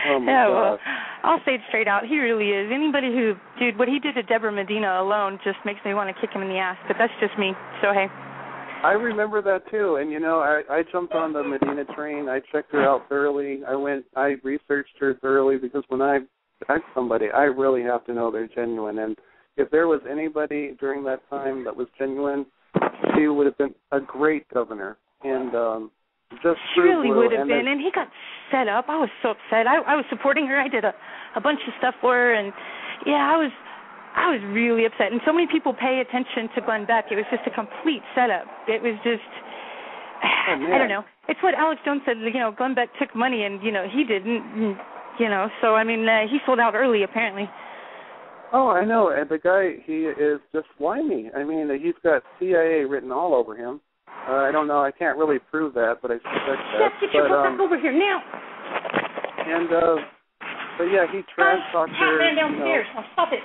Oh my yeah, God. well, I'll say it straight out. He really is. Anybody who, dude, what he did to Deborah Medina alone just makes me want to kick him in the ass. But that's just me. So, hey. I remember that too, and you know, I jumped on the Medina train. I checked her out thoroughly. I researched her thoroughly because when I text somebody, I really have to know they're genuine. And if there was anybody during that time that was genuine, she would have been a great governor. And just she really would have been. And he got set up. I was so upset. I was supporting her. I did a bunch of stuff for her, and yeah, I was really upset. And so many people pay attention to Glenn Beck. It was just a complete setup. It was just, I don't know. It's what Alex Jones said, you know, Glenn Beck took money and, you know, he didn't, you know. So, I mean, he sold out early, apparently. Oh, I know. And the guy, he is just slimy. I mean, he's got CIA written all over him. I don't know. I can't really prove that, but I suspect that. Yes, get your butt back over here now. And, but yeah, he trash-talked her. Man downstairs. Now stop it.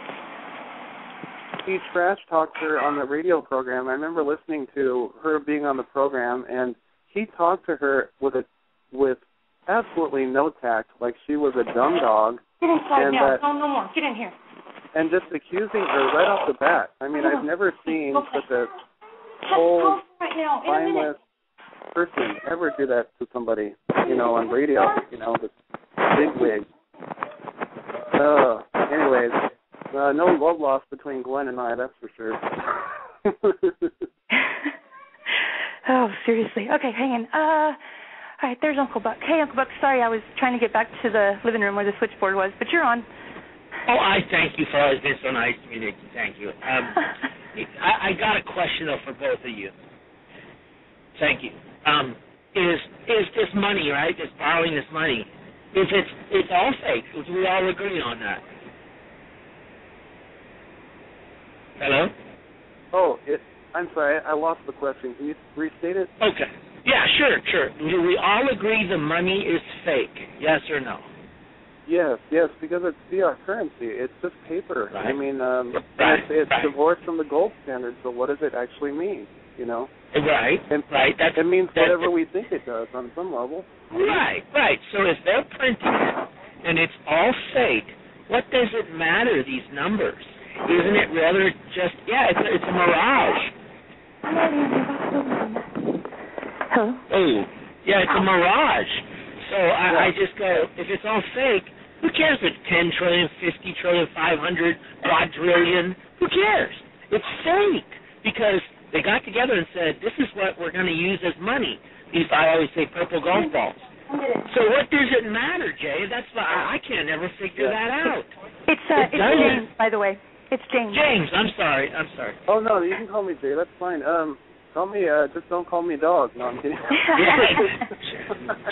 He trash-talked her on the radio program. I remember listening to her being on the program, and he talked to her with absolutely no tact, like she was a dumb dog. Get inside now. No more. Get in here. And just accusing her right off the bat. I mean, I've never seen such a cold, spineless person ever do that to somebody, you know, on radio, you know, this big wig. Anyways, no love lost between Glenn and I, that's for sure. Oh, seriously. Okay, hang on. All right, there's Uncle Buck. Hey, Uncle Buck, sorry, I was trying to get back to the living room where the switchboard was, but you're on. Oh, I thank you for always being so nice to me, Nickie. Thank you. I got a question, though, for both of you. Thank you. Is this money, right, this borrowing this money, it's all fake? We all agree on that. Hello? Oh, I'm sorry, I lost the question. Can you restate it? Okay. Yeah, sure. Do we all agree the money is fake? Yes or no? Yes, because it's fiat currency. It's just paper. Right. I mean, it's right. divorced from the gold standard, so what does it actually mean, you know? Right, right. It means whatever we think it does on some level. Right. So if they're printing it and it's all fake, what does it matter, these numbers? Isn't it rather just, it's a mirage. Hello? Oh, yeah, it's a mirage. So I just go, if it's all fake, who cares if it's 10 trillion, 50 trillion, 500, quadrillion? Who cares? It's fake because they got together and said, this is what we're going to use as money. These, I always say, purple golf balls. So what does it matter, Jay? That's why I can't ever figure that out. It's James, by the way. It's James. James, I'm sorry. Oh, no, you can call me Jay. That's fine. Call me, just don't call me dog. No, I'm kidding.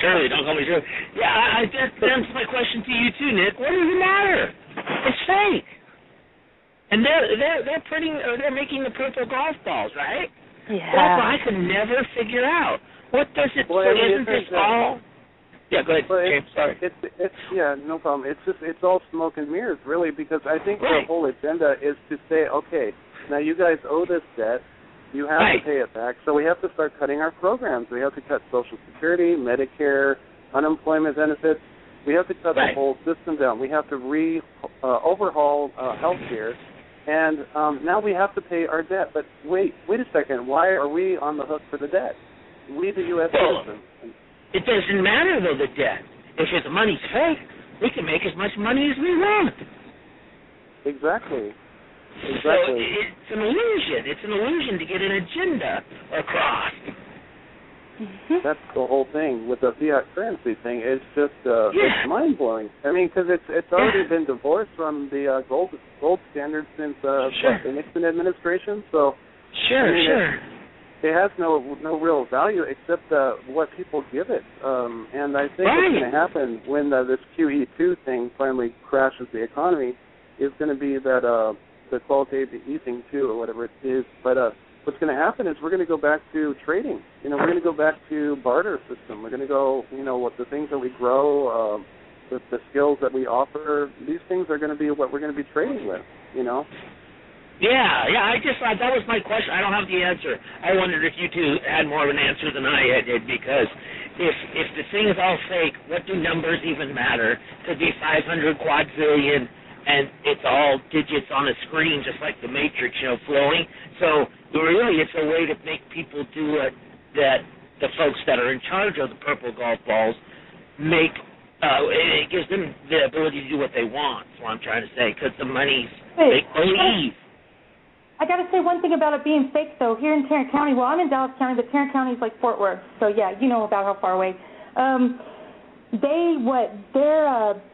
Surely, don't call me Shirley. Yeah, that's my question to you too, Nick. What does it matter? It's fake. And they're printing, or they're making the purple golf balls, right? Yeah. That's what I can never figure out. What does it? Well, isn't this all? Yeah, go ahead, James. Sorry. It's no problem. It's all smoke and mirrors, really, because I think the whole agenda is to say, okay, now you guys owe this debt. You have to pay it back, so we have to start cutting our programs. We have to cut Social Security, Medicare, unemployment benefits. We have to cut the whole system down. We have to overhaul health care, and now we have to pay our debt. But wait a second. Why are we on the hook for the debt? We, the U.S. citizens. It doesn't matter, though, the debt. If the money's fake, we can make as much money as we want. Exactly. So it's an illusion. It's an illusion to get an agenda across. Mm-hmm. That's the whole thing with the fiat currency thing. It's just it's mind-blowing. I mean, because it's already been divorced from the gold standard since the Nixon administration. So Sure. it has no real value except what people give it. And I think what's going to happen when this QE2 thing finally crashes the economy is going to be that the qualitative easing too, or whatever it is. But what's going to happen is we're going to go back to trading. We're going to go back to barter system. We're going to go, what the things that we grow, the skills that we offer. These things are going to be what we're going to be trading with. Yeah, I just thought that was my question. I don't have the answer. I wondered if you two had more of an answer than I did, because if the thing is all fake, what do numbers even matter? Could be 500 quadrillion, and it's all digits on a screen, just like the Matrix, flowing. So really, it's a way to make people do it that the folks that are in charge of the purple golf balls make. It gives them the ability to do what they want. That's what I'm trying to say, because the money's make believe. I got to say one thing about it being fake, though. Here in Tarrant County, well, I'm in Dallas County, but Tarrant County is like Fort Worth. So, yeah, you know about how far away.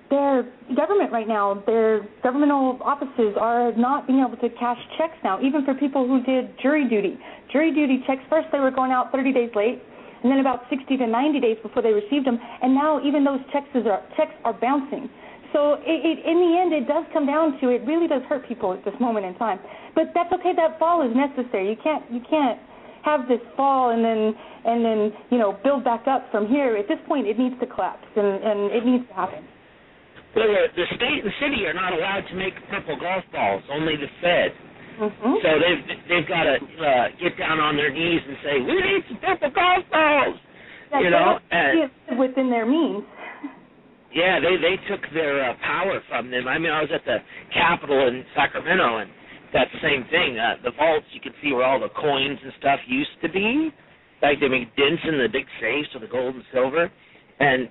Their government right now, their governmental offices are not being able to cash checks now, even for people who did jury duty. Jury duty checks, first they were going out 30 days late, and then about 60 to 90 days before they received them, and now even those checks are bouncing. So in the end, it does come down to, it really does hurt people at this moment in time. But that's okay. That fall is necessary. You can't have this fall and then build back up from here. At this point, it needs to collapse, and it needs to happen. Well, the state and city are not allowed to make purple golf balls. Only the Fed. Mm-hmm. So they've got to get down on their knees and say, we need some purple golf balls. Yeah, and within their means. Yeah, they took their power from them. I mean, I was at the Capitol in Sacramento, and that same thing. The vaults, you can see where all the coins and stuff used to be. Like they make dents in the big safes with the gold and silver. And,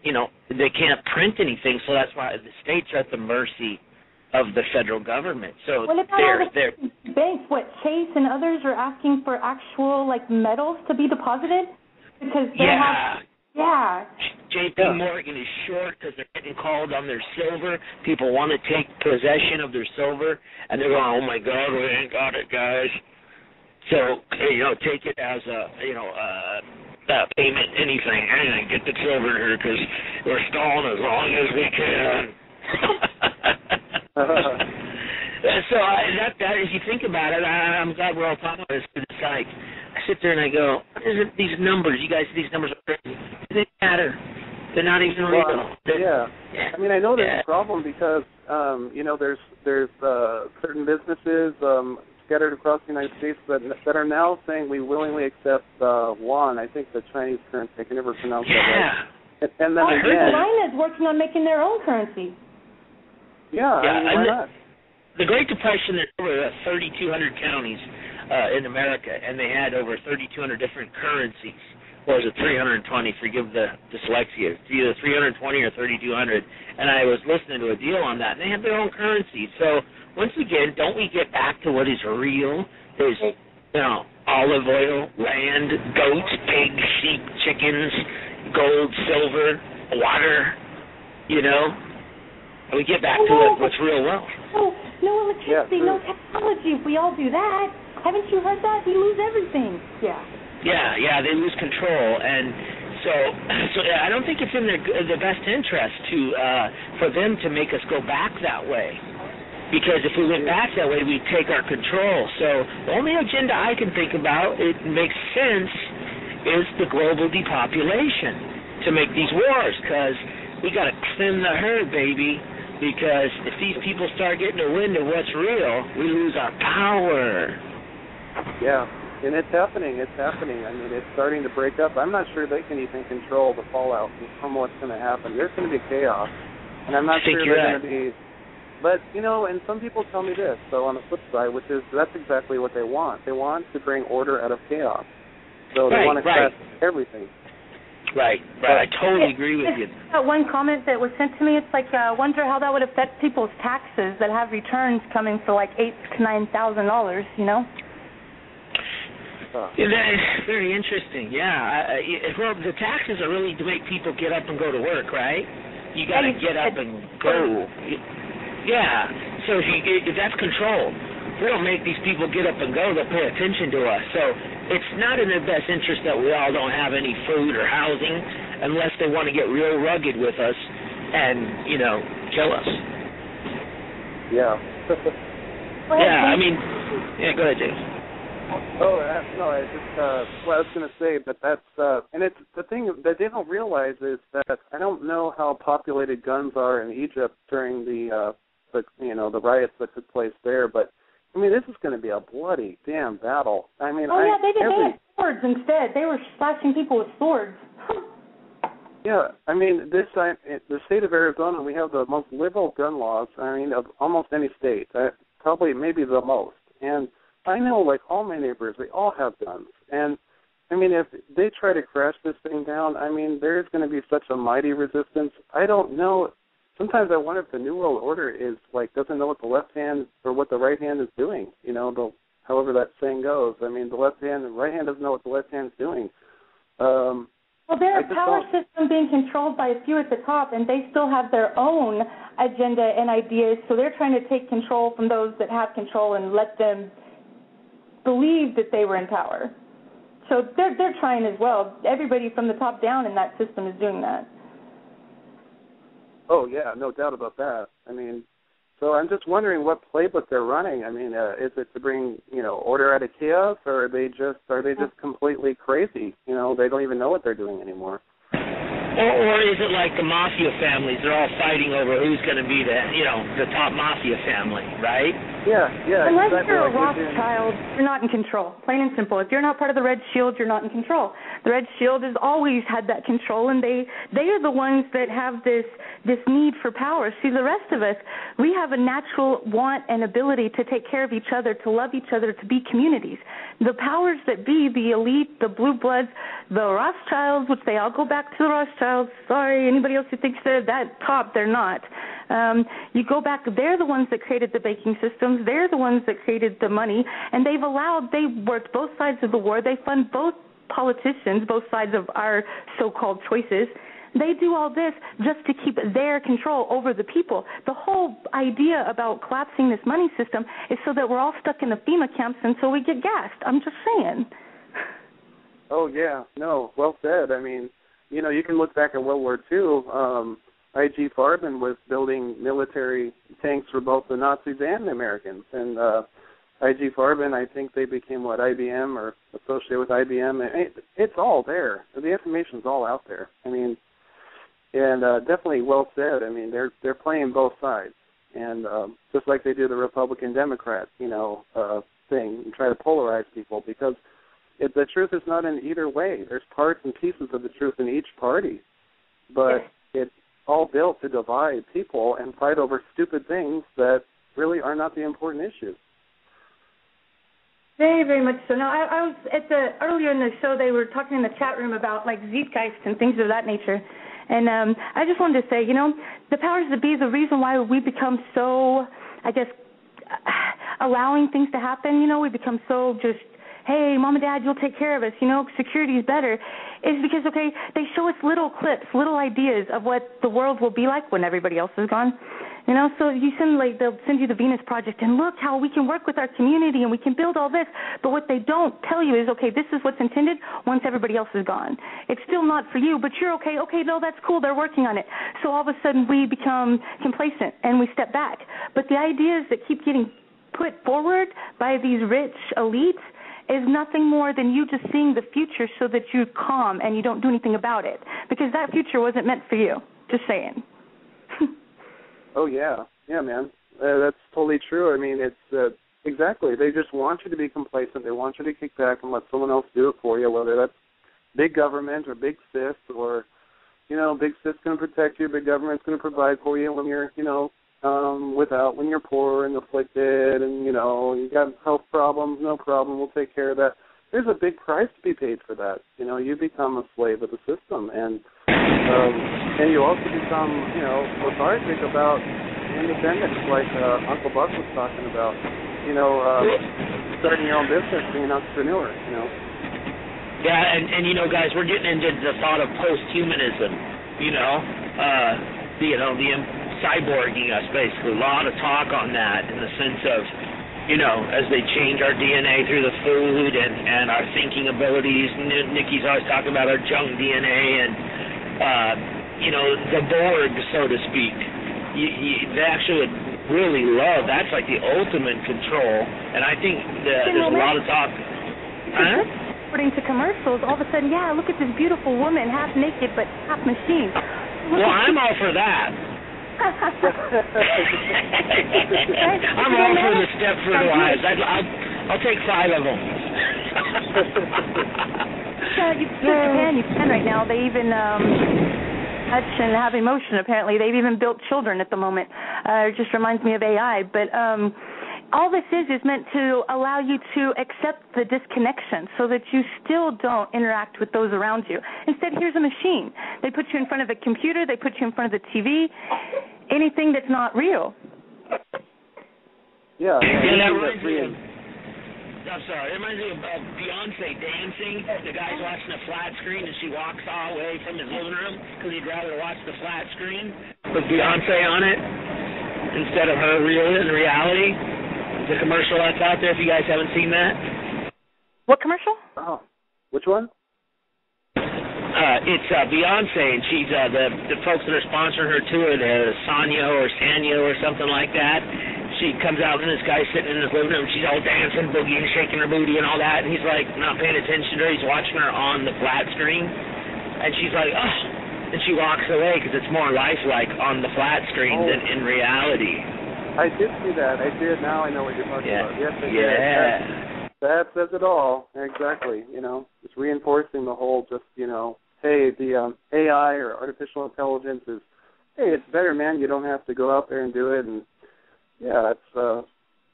they can't print anything, so that's why the states are at the mercy of the federal government. So what about all the banks? What, Chase and others are asking for actual, metals to be deposited? Because they have... Yeah. J.P. Morgan is short because they're getting called on their silver. People want to take possession of their silver, and they're going, oh, my God, we ain't got it, guys. So, take it as a, payment, anything. Get the silver here because we're stalling as long as we can. So, that if you think about it, I'm glad we're all talking about this, but it's like, I sit there and I go, these numbers, you guys, these numbers are crazy. They matter. They're not even real. Yeah. I mean, I know there's a problem because, there's certain businesses scattered across the United States that are now saying we willingly accept yuan. I think the Chinese currency. I can never pronounce that right. And then again, China's working on making their own currency. Yeah, I mean, why not? The Great Depression, there were 3,200 counties in America, and they had over 3,200 different currencies. Or was it 320? Forgive the dyslexia. It's either 320 or 3,200. And I was listening to a deal on that, and they have their own currency. So once again, don't we get back to what is real? There's, olive oil, land, goats, pigs, sheep, chickens, gold, silver, water. We get back to what's real wealth. No electricity, no technology. If we all do that, haven't you heard that? We lose everything. Yeah, they lose control, and so I don't think it's in the best interest for them to make us go back that way, because if we went back that way, we'd take our control. So the only agenda I can think about, it makes sense, is the global depopulation to make these wars, because we got to thin the herd, baby. Because if these people start getting a wind of what's real, we lose our power. Yeah, and it's happening. I mean, it's starting to break up. I'm not sure they can even control the fallout from what's going to happen. There's going to be chaos, and I'm not sure they're going to be... But, and some people tell me this, so on the flip side, which is that's exactly what they want. They want to bring order out of chaos. So they want to crash everything. Right. I totally agree with you. That one comment that was sent to me, it's like, I wonder how that would affect people's taxes that have returns coming for like $8,000 to $9,000, Very interesting, yeah. Well, the taxes are really to make people get up and go to work, right? You got to get up and go. Yeah, so if that's control. If we don't make these people get up and go, they'll pay attention to us. So it's not in their best interest that we all don't have any food or housing unless they want to get real rugged with us and, you know, kill us. Yeah. Yeah, I mean, yeah, go ahead, James. Oh, no, I just, well, I was going to say, but that's, and it's, the thing that they don't realize is that I don't know how populated guns are in Egypt during the you know, the riots that took place there, but, I mean, this is going to be a bloody damn battle. I mean, they had swords instead. They were slashing people with swords. Yeah, I mean, the state of Arizona, we have the most liberal gun laws, I mean, of almost any state, probably maybe the most, and I know, like, all my neighbors, they all have guns. And, I mean, if they try to crash this thing down, I mean, there's going to be such a mighty resistance. I don't know. Sometimes I wonder if the New World Order is, like, doesn't know what the left hand or what the right hand is doing, you know, however that saying goes. I mean, the left hand and right hand doesn't know what the left hand is doing. Well, they're a power system being controlled by a few at the top, and they still have their own agenda and ideas, so they're trying to take control from those that have control and let them believe that they were in power. So they're trying as well. Everybody from the top down in that system is doing that. Oh, yeah, no doubt about that. I mean, so I'm just wondering what playbook they're running. I mean, is it to bring, you know, order out of chaos, or are they just completely crazy? You know, they don't even know what they're doing anymore. Or is it like the mafia families? They're all fighting over who's going to be the top mafia family, right? Yeah. Unless exactly you're a like Rothschild, you're not in control. Plain and simple. If you're not part of the Red Shield, you're not in control. The Red Shield has always had that control, and they are the ones that have this need for power. See, the rest of us, we have a natural want and ability to take care of each other, to love each other, to be communities. The powers that be, the elite, the blue bloods, the Rothschilds, which they all go back to the Rothschilds. Sorry, anybody else who thinks they're that top, they're not. You go back, they're the ones that created the banking systems, they're the ones that created the money, and they worked both sides of the war, they fund both politicians, both sides of our so-called choices. They do all this just to keep their control over the people. The whole idea about collapsing this money system is so that we're all stuck in the FEMA camps until we get gassed. I'm just saying. Oh, yeah. No, well said. I mean, you know, you can look back at World War II. I.G. Farben was building military tanks for both the Nazis and the Americans. And I.G. Farben, I think they became, IBM or associated with IBM. It's all there. The information's all out there. I mean, and definitely well said. I mean, they're playing both sides. And just like they do the Republican-Democrat, thing, and try to polarize people, because the truth is not in either way. There's parts and pieces of the truth in each party. But it's all built to divide people and fight over stupid things that really are not the important issues. Very, very much so. Now, I was earlier in the show, they were talking in the chat room about Zeitgeist and things of that nature. And I just wanted to say, the powers that be, the reason why we become so, I guess, allowing things to happen, we become so just, hey, Mom and Dad, you'll take care of us, security's better, is because, they show us little clips, little ideas of what the world will be like when everybody else is gone. So you they'll send you the Venus Project, and look how we can work with our community and we can build all this. But what they don't tell you is, this is what's intended once everybody else is gone. It's still not for you, but you're okay. Okay, no, that's cool. They're working on it. So all of a sudden we become complacent and we step back. But the ideas that keep getting put forward by these rich elites is nothing more than you just seeing the future so that you're calm and you don't do anything about it. Because that future wasn't meant for you. Just saying. Oh, yeah. Yeah, man. That's totally true. I mean, it's exactly. They just want you to be complacent. They want you to kick back and let someone else do it for you, whether that's big government or big sis or, big sis going to protect you, big government's going to provide for you when you're, when you're poor and afflicted and, you got health problems, no problem, we'll take care of that. There's a big price to be paid for that. You become a slave of the system. And you also become, lethargic about independence, like Uncle Buck was talking about, starting your own business, being an entrepreneur, Yeah, and guys, we're getting into the thought of post-humanism, the cyborging us, basically. A lot of talk on that in the sense of, as they change our DNA through the food and our thinking abilities. Nickie's always talking about our junk DNA and, the Borg, so to speak. They actually would really love, that's like the ultimate control. And I think there's a lot of talk. According to commercials, all of a sudden, look at this beautiful woman, half naked but half machine. Well, I'm all for that. I'm all for the step fertilized. I'll take 5 of them. You can right now. They even touch and have emotion. Apparently, they've even built children at the moment. It just reminds me of AI, but. All this is meant to allow you to accept the disconnection so that you still don't interact with those around you. Instead, here's a machine. They put you in front of a computer. They put you in front of the TV. Anything that's not real. Yeah, that reminds me of... I'm sorry. It reminds me of Beyonce dancing. The guy's watching a flat screen, and she walks away from his living room because he'd rather watch the flat screen with Beyonce on it instead of her in reality. The commercial that's out there, if you guys haven't seen that. What commercial? Oh, which one? It's Beyonce, and she's the folks that are sponsoring her tour, Sanyo or something like that. She comes out, and this guy's sitting in his living room. She's all dancing, boogieing, shaking her booty, and all that. And he's like not paying attention to her. He's watching her on the flat screen, and she's like, oh. And she walks away because it's more lifelike on the flat screen than in reality. I did see that. I did. Now I know what you're talking about. Yes, I did. That says it all. Exactly. It's reinforcing the whole hey, the AI or artificial intelligence is, hey, it's better, man. You don't have to go out there and do it. And,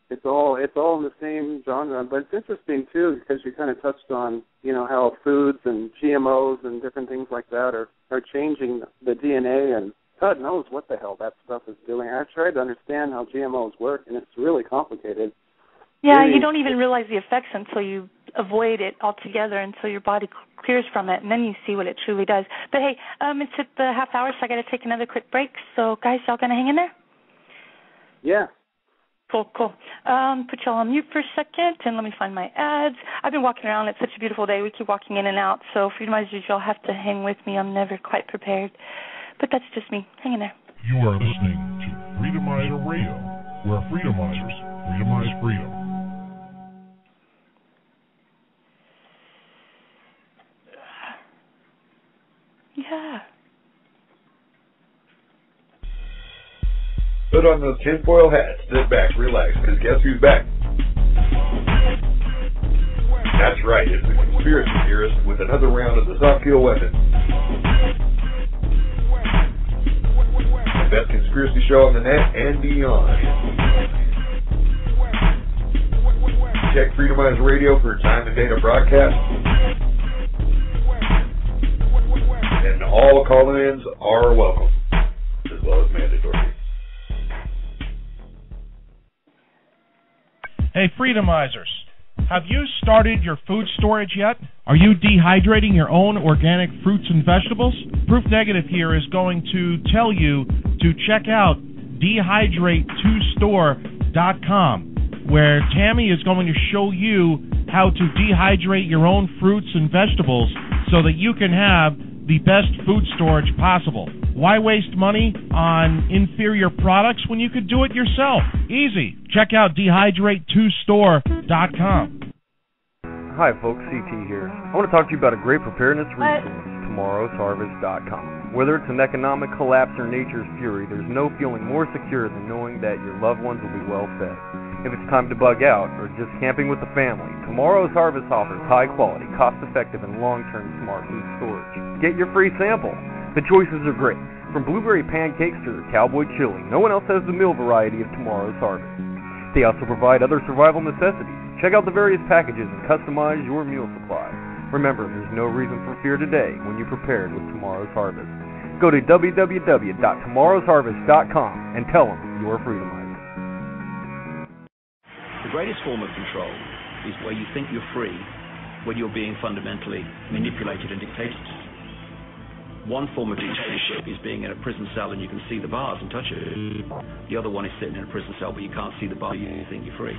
it's all in the same genre. But it's interesting, too, because you kind of touched on, how foods and GMOs and different things like that are changing the DNA, and God knows what the hell that stuff is doing. I've tried to understand how GMOs work, and it's really complicated. Yeah, you don't even realize the effects until you avoid it altogether, until your body clears from it, and then you see what it truly does. But hey, it's at the half hour, so I got to take another quick break. So, guys, y'all gonna hang in there? Yeah. Cool. Put y'all on mute for a second, and let me find my ads. I've been walking around. It's such a beautiful day. We keep walking in and out. So, Freedomizers, y'all have to hang with me. I'm never quite prepared. But that's just me. Hang in there. You are listening to Freedomizer Radio, where Freedomizers freedomize freedom. Yeah. Put on those tinfoil hats, sit back, relax, because guess who's back? That's right, it's the conspiracy theorist with another round of the soft kill weapon. The best conspiracy show on the net and beyond. Check Freedomizer Radio for time and date of broadcast. And all call-ins are welcome, as well as mandatory. Hey, Freedomizers, have you started your food storage yet? Are you dehydrating your own organic fruits and vegetables? Proof Negative here is going to tell you to check out dehydrate2store.com, where Tammy is going to show you how to dehydrate your own fruits and vegetables so that you can have the best food storage possible. Why waste money on inferior products when you could do it yourself? Easy. Check out dehydrate2store.com. Hi folks, CT here. I want to talk to you about a great preparedness resource, tomorrowsharvest.com. Whether it's an economic collapse or nature's fury, there's no feeling more secure than knowing that your loved ones will be well fed. If it's time to bug out or just camping with the family, Tomorrow's Harvest offers high quality, cost-effective, and long-term smart food storage. Get your free sample. The choices are great. From blueberry pancakes to the cowboy chili, no one else has the meal variety of Tomorrow's Harvest. They also provide other survival necessities. Check out the various packages and customize your meal supply. Remember, there's no reason for fear today when you're prepared with Tomorrow's Harvest. Go to www.tomorrowsharvest.com and tell them you're a Freedomizer. The greatest form of control is where you think you're free when you're being fundamentally manipulated and dictated. One form of dictatorship is being in a prison cell and you can see the bars and touch it. The other one is sitting in a prison cell but you can't see the bar, you think you're free.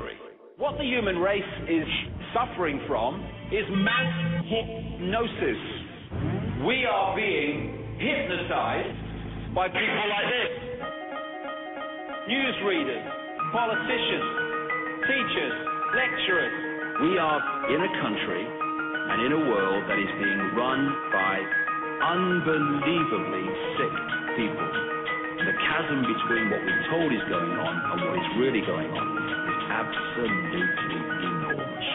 What the human race is suffering from is mass hypnosis. We are being hypnotized by people like this. Newsreaders, politicians, teachers, lecturers. We are in a country and in a world that is being run by unbelievably sick people. The chasm between what we're told is going on and what is really going on is absolutely enormous.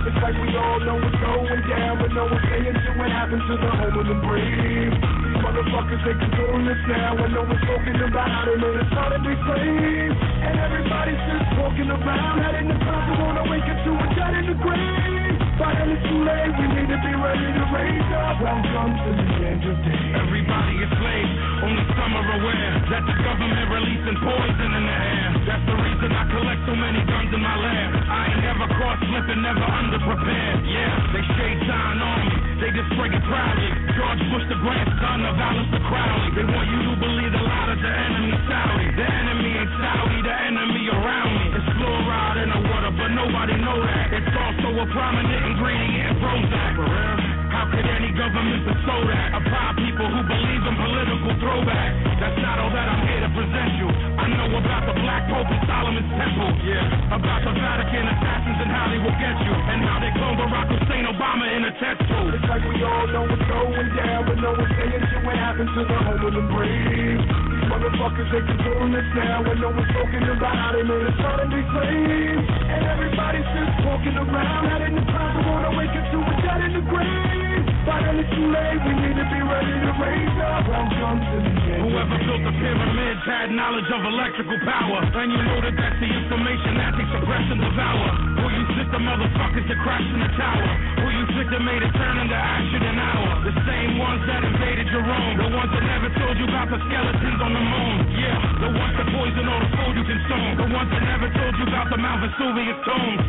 It's like we all know what's going down, but no one's saying shit what happened to the home of the brave. These motherfuckers, they controlling us now, and no one's talking about how they made us all to be slaves. And everybody's just walking around, heading the time to wanna wake up to a dead in the grave. But then it's too late, we need to be ready to raise up. Welcome to the end of days. Everybody is slaves, only some are aware that the government releasing poison in the air. That's the reason I collect so many guns in my lab. I ain't never cross-slipping, never underprepared. Yeah, they shade sign on me, they display it proudly. George Bush, the grandson of Alistair Crowley. They want you to believe the lie that the enemy Saudi. The enemy ain't Saudi, the enemy around me. It's fluoride in the water, but nobody know that. It's also a prominent ingredient in Prozac. For real? How could any government bestow that? Apply people who believe in political throwback. That's not all that I'm here to present you. I know about the Black Pope and Solomon's Temple. Yeah. About the Vatican assassins and how they will get you. And how they cloned Barack Hussein Obama in a test tube. It's like we all know what's going down, but no one's saying shit what happened to the home of the brave. These motherfuckers, they controlling us now, and no one's talking about how they made us all to be slaves. And everybody's just walking around, heading the time to wanna wake up to a dead in the grave. By then it's too late, we need to be ready to raise up. Welcome to the end. Whoever built the pyramids had knowledge of electrical power. And you know that that's the information that they suppress and devour. Who you think the motherfuckers that crashed in the tower? Who you think that made it turn into ash in an hour? The same ones that invaded your own. The ones that never told you about the skeletons on the moon. Yeah, the ones that poison all the food you consume. The ones that never told you about the Mount Vesuvius tomb.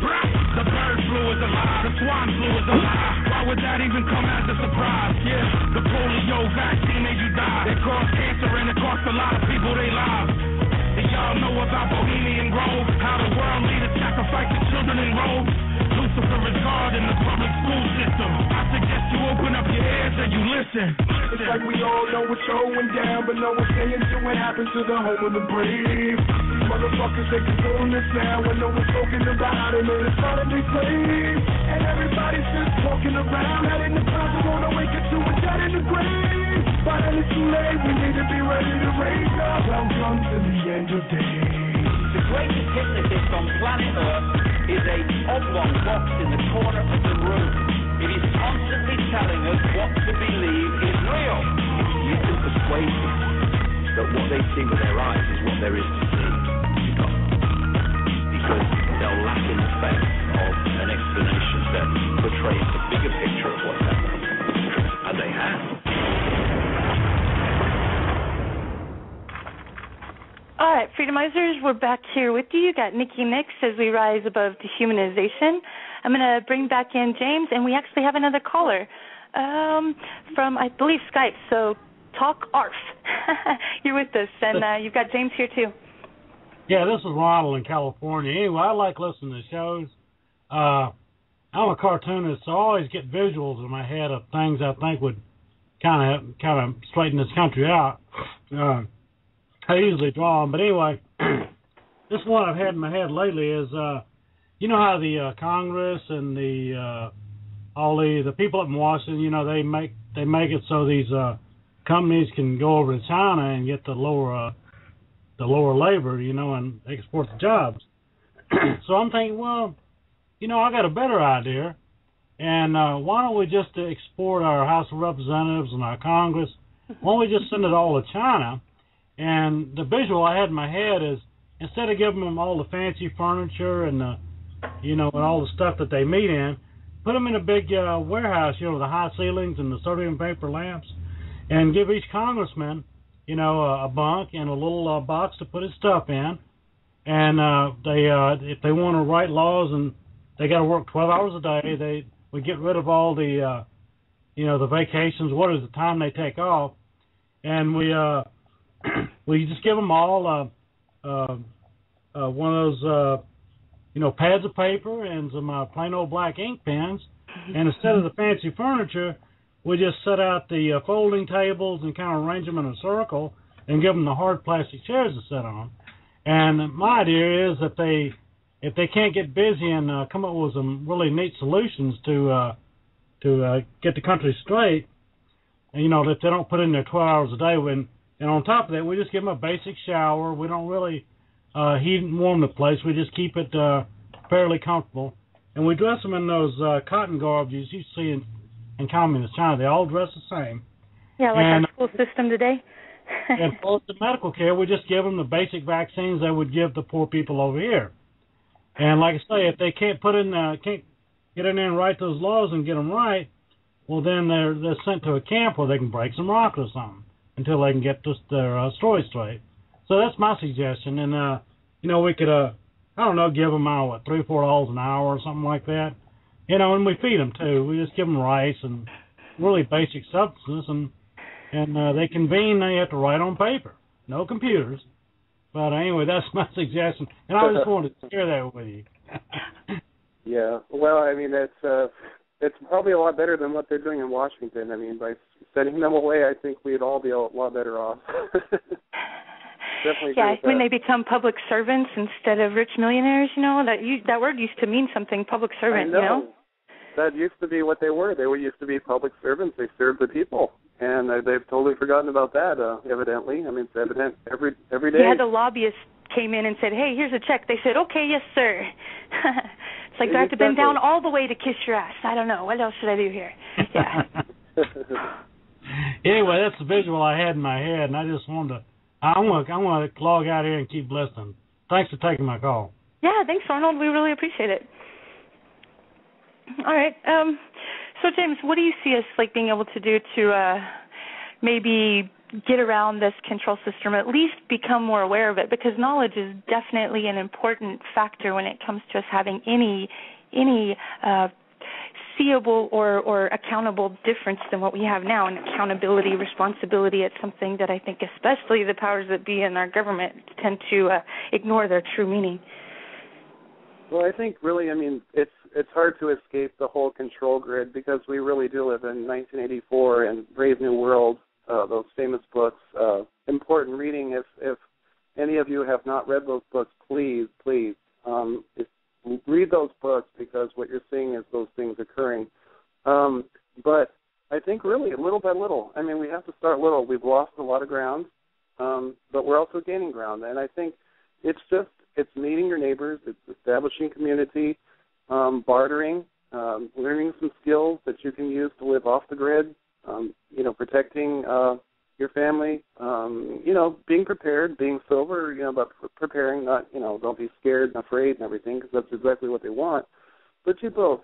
The bird flu is a lie, the swine flu is a lie. Why would that even come as a surprise? Yeah, the polio vaccine made you die. It caused cancer and it cost a lot of people their lives. And y'all know about Bohemian Grove, how the world leaders sacrifice the children in robes. Lucifer is God in the public school system. I suggest you open up your ears and you listen. It's like we all know what's going down, but no one's saying shit what happened to the home of the brave. These motherfuckers, they controlling us now, and no one's talking about how they made us all to be slaves. And everybody's just walking around, heading the time to wanna wake up to a dead in the grave. But then it's too late, we need to be ready to raise up. Welcome to the end of days. The greatest hypnotist on planet Earth is a oblong box in the corner of the room. It is constantly telling us what to believe is real. You can persuade them that what they see with their eyes is what there is to see. Because they'll lack in the faith of an explanation that portrays the bigger picture of what's happening. And they have. All right, Freedomizers, we're back here with you. You got Nickie Nix as we rise above dehumanization. I'm going to bring back in James, and we actually have another caller from, I believe, Skype. So talk ARF. You're with us, and you've got James here, too. Yeah, this is Ronald in California. Anyway, I like listening to shows. I'm a cartoonist, so I always get visuals in my head of things I think would kind of straighten this country out. I usually draw them, but anyway, this one I've had in my head lately is, you know how the Congress and all the people up in Washington, you know, they make it so these companies can go over to China and get the lower labor, you know, and export the jobs. So I'm thinking, well, you know, I got a better idea, and why don't we just export our House of Representatives and our Congress? Why don't we just send it all to China? And the visual I had in my head is, instead of giving them all the fancy furniture and and all the stuff that they meet in, put them in a big warehouse, you know, with the high ceilings and the sodium vapor lamps, and give each congressman, you know, a bunk and a little box to put his stuff in. And if they want to write laws and they got to work 12 hours a day, we get rid of all the, the vacations. What is the time they take off? And we just give them all one of those, pads of paper and some plain old black ink pens. And instead of the fancy furniture, we just set out the folding tables and kind of arrange them in a circle and give them the hard plastic chairs to sit on. And my idea is that if they can't get busy and come up with some really neat solutions to get the country straight, that they don't put in there 12 hours a day. And on top of that, we just give them a basic shower. We don't really heat and warm the place. We just keep it fairly comfortable. And we dress them in those cotton garbs you see in communist China. They all dress the same. Yeah, like our school system today. And for the medical care, we just give them the basic vaccines they would give the poor people over here. And like I say, if they can't get in there and write those laws and get them right, well, then they're sent to a camp where they can break some rock or something until they can get their story straight. So that's my suggestion. And, we could, give them, $3 or $4 an hour or something like that. And we feed them, too. We just give them rice and really basic substances. And they convene, they have to write on paper. No computers. But anyway, that's my suggestion. And I just wanted to share that with you. Yeah. Well, I mean, it's probably a lot better than what they're doing in Washington. I mean, by sending them away, I think we'd all be a lot better off. Definitely. Yeah, when they become public servants instead of rich millionaires, that word used to mean something, public servant, I know. That used to be what they were. They used to be public servants. They served the people. And they've totally forgotten about that, evidently. I mean, it's evident every day. Yeah, the lobbyists came in and said, hey, here's a check. They said, okay, yes, sir. It's like, do I have to bend down all the way to kiss your ass? I don't know. What else should I do here? Yeah. Anyway, that's the visual I had in my head, and I just wanted to, I want to log out here and keep listening. Thanks for taking my call. Yeah, thanks, Arnold. We really appreciate it. All right. So, James, what do you see us being able to do to maybe get around this control system, or at least become more aware of it? Because knowledge is definitely an important factor when it comes to us having any seeable or accountable difference than what we have now. And accountability, responsibility, it's something that I think especially the powers that be in our government tend to ignore their true meaning. Well, I think really, it's hard to escape the whole control grid because we really do live in 1984 and Brave New World, those famous books. Important reading. If any of you have not read those books, please, read those books because what you're seeing is those things occurring. But I think really little by little. We have to start little. We've lost a lot of ground, but we're also gaining ground. And I think it's meeting your neighbors, it's establishing community, bartering, learning some skills that you can use to live off the grid, protecting your family, being prepared, being sober, but preparing, not, don't be scared and afraid and everything because that's exactly what they want. But you both,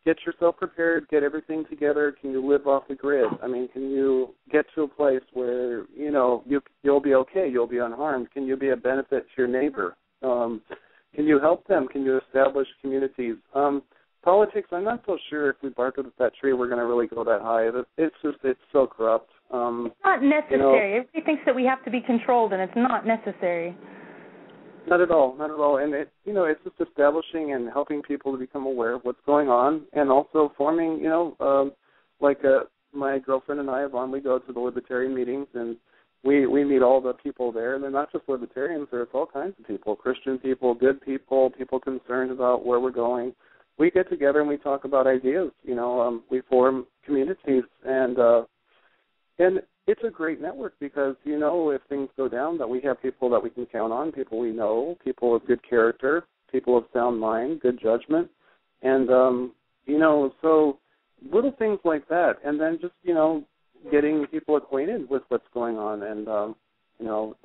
get yourself prepared, get everything together. Can you live off the grid? Can you get to a place where, you'll be okay, you'll be unharmed? Can you be a benefit to your neighbor? Can you help them? Can you establish communities? Politics, I'm not so sure if we bark up that tree we're going to really go that high. It's so corrupt. It's not necessary. Everybody thinks that we have to be controlled, and it's not necessary. Not at all. And it's just establishing and helping people to become aware of what's going on, and also forming, my girlfriend and I, Yvonne, we go to the libertarian meetings, and we meet all the people there, and they're not just libertarians, there's all kinds of people, Christian people, good people, people concerned about where we're going. We get together and we talk about ideas, we form communities, and it's a great network because, if things go down, that we have people that we can count on, people we know, people of good character, people of sound mind, good judgment, and, so little things like that, and then just, getting people acquainted with what's going on, and,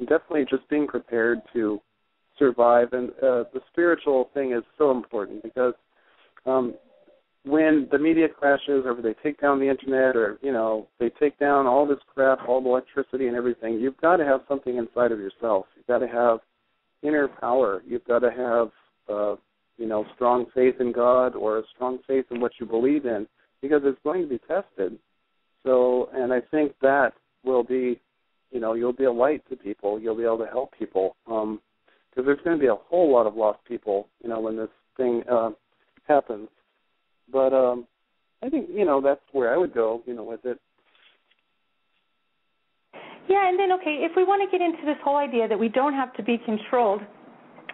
definitely just being prepared to survive, and the spiritual thing is so important because when the media crashes or they take down the internet or, they take down all this crap, all the electricity and everything, you've got to have something inside of yourself. You've got to have inner power. You've got to have, strong faith in God or a strong faith in what you believe in because it's going to be tested. So, and I think that will be, you'll be a light to people. You'll be able to help people. Because because there's going to be a whole lot of lost people, when this thing happens. But I think, that's where I would go, with it. Yeah, and then, okay, if we want to get into this whole idea that we don't have to be controlled,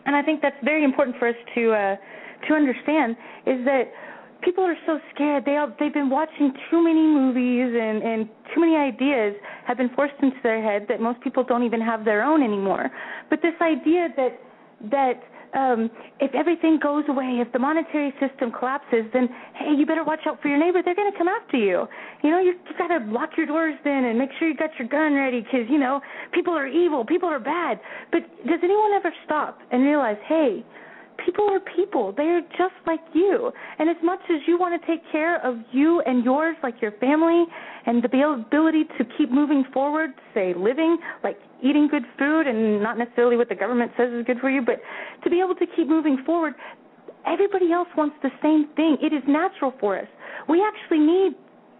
and I think that's very important for us to understand, is that people are so scared. They've been watching too many movies and too many ideas have been forced into their head that most people don't even have their own anymore. But this idea that if everything goes away, if the monetary system collapses, then, hey, you better watch out for your neighbor. They're going to come after you. You've got to lock your doors then and make sure you got your gun ready because, people are evil, people are bad. But does anyone ever stop and realize, hey, people are people. They are just like you. And as much as you want to take care of you and yours, like your family, and the ability to keep moving forward, say living, like eating good food and not necessarily what the government says is good for you, but to be able to keep moving forward, everybody else wants the same thing. It is natural for us. We actually need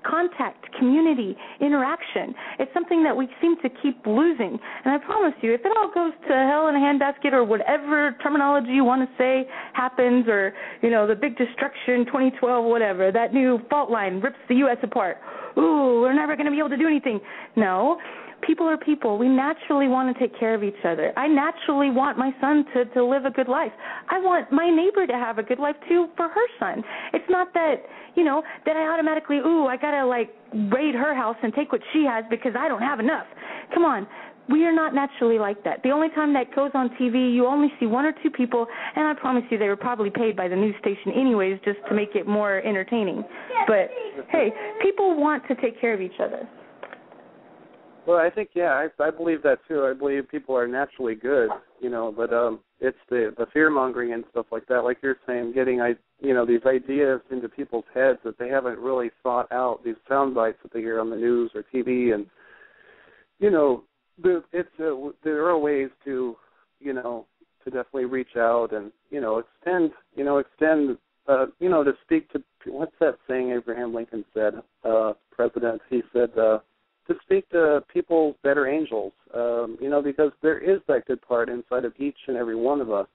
contact, community, interaction. It's something that we seem to keep losing. And I promise you, if it all goes to hell in a handbasket or whatever terminology you want to say happens, or, the big destruction, 2012, whatever, that new fault line rips the U.S. apart. Ooh, we're never going to be able to do anything. No. People are people. We naturally want to take care of each other. I naturally want my son to live a good life. I want my neighbor to have a good life, too, for her son. It's not that, that I automatically, I got to, raid her house and take what she has because I don't have enough. Come on. We are not naturally like that. The only time that goes on TV, you only see one or two people, and I promise you they were probably paid by the news station anyways just to make it more entertaining. But, hey, people want to take care of each other. Well, I think, I believe that too. I believe people are naturally good, but it's the fear-mongering and stuff like that, like you're saying, getting, these ideas into people's heads that they haven't really thought out, these sound bites that they hear on the news or TV, and, there are ways to, to definitely reach out and, extend, to speak to, what's that saying Abraham Lincoln said, President? He said, to speak to people's better angels, because there is that good part inside of each and every one of us.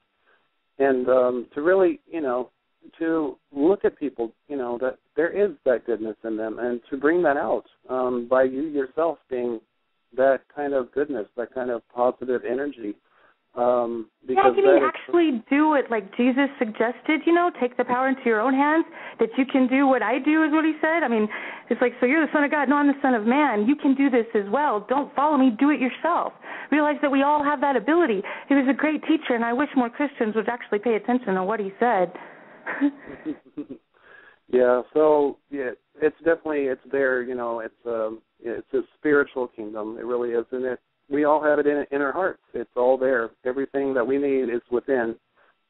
And to really, to look at people, that there is that goodness in them, and to bring that out by you yourself being that kind of goodness, that kind of positive energy. Because you can actually do it like Jesus suggested, take the power into your own hands, that you can do what I do is what he said. I mean, it's like, so you're the Son of God, no, I'm the Son of Man. You can do this as well. Don't follow me, do it yourself. Realize that we all have that ability. He was a great teacher, and I wish more Christians would actually pay attention to what he said. It's definitely, it's there, it's a spiritual kingdom. It really is, and we all have it in our hearts. It's all there. Everything that we need is within,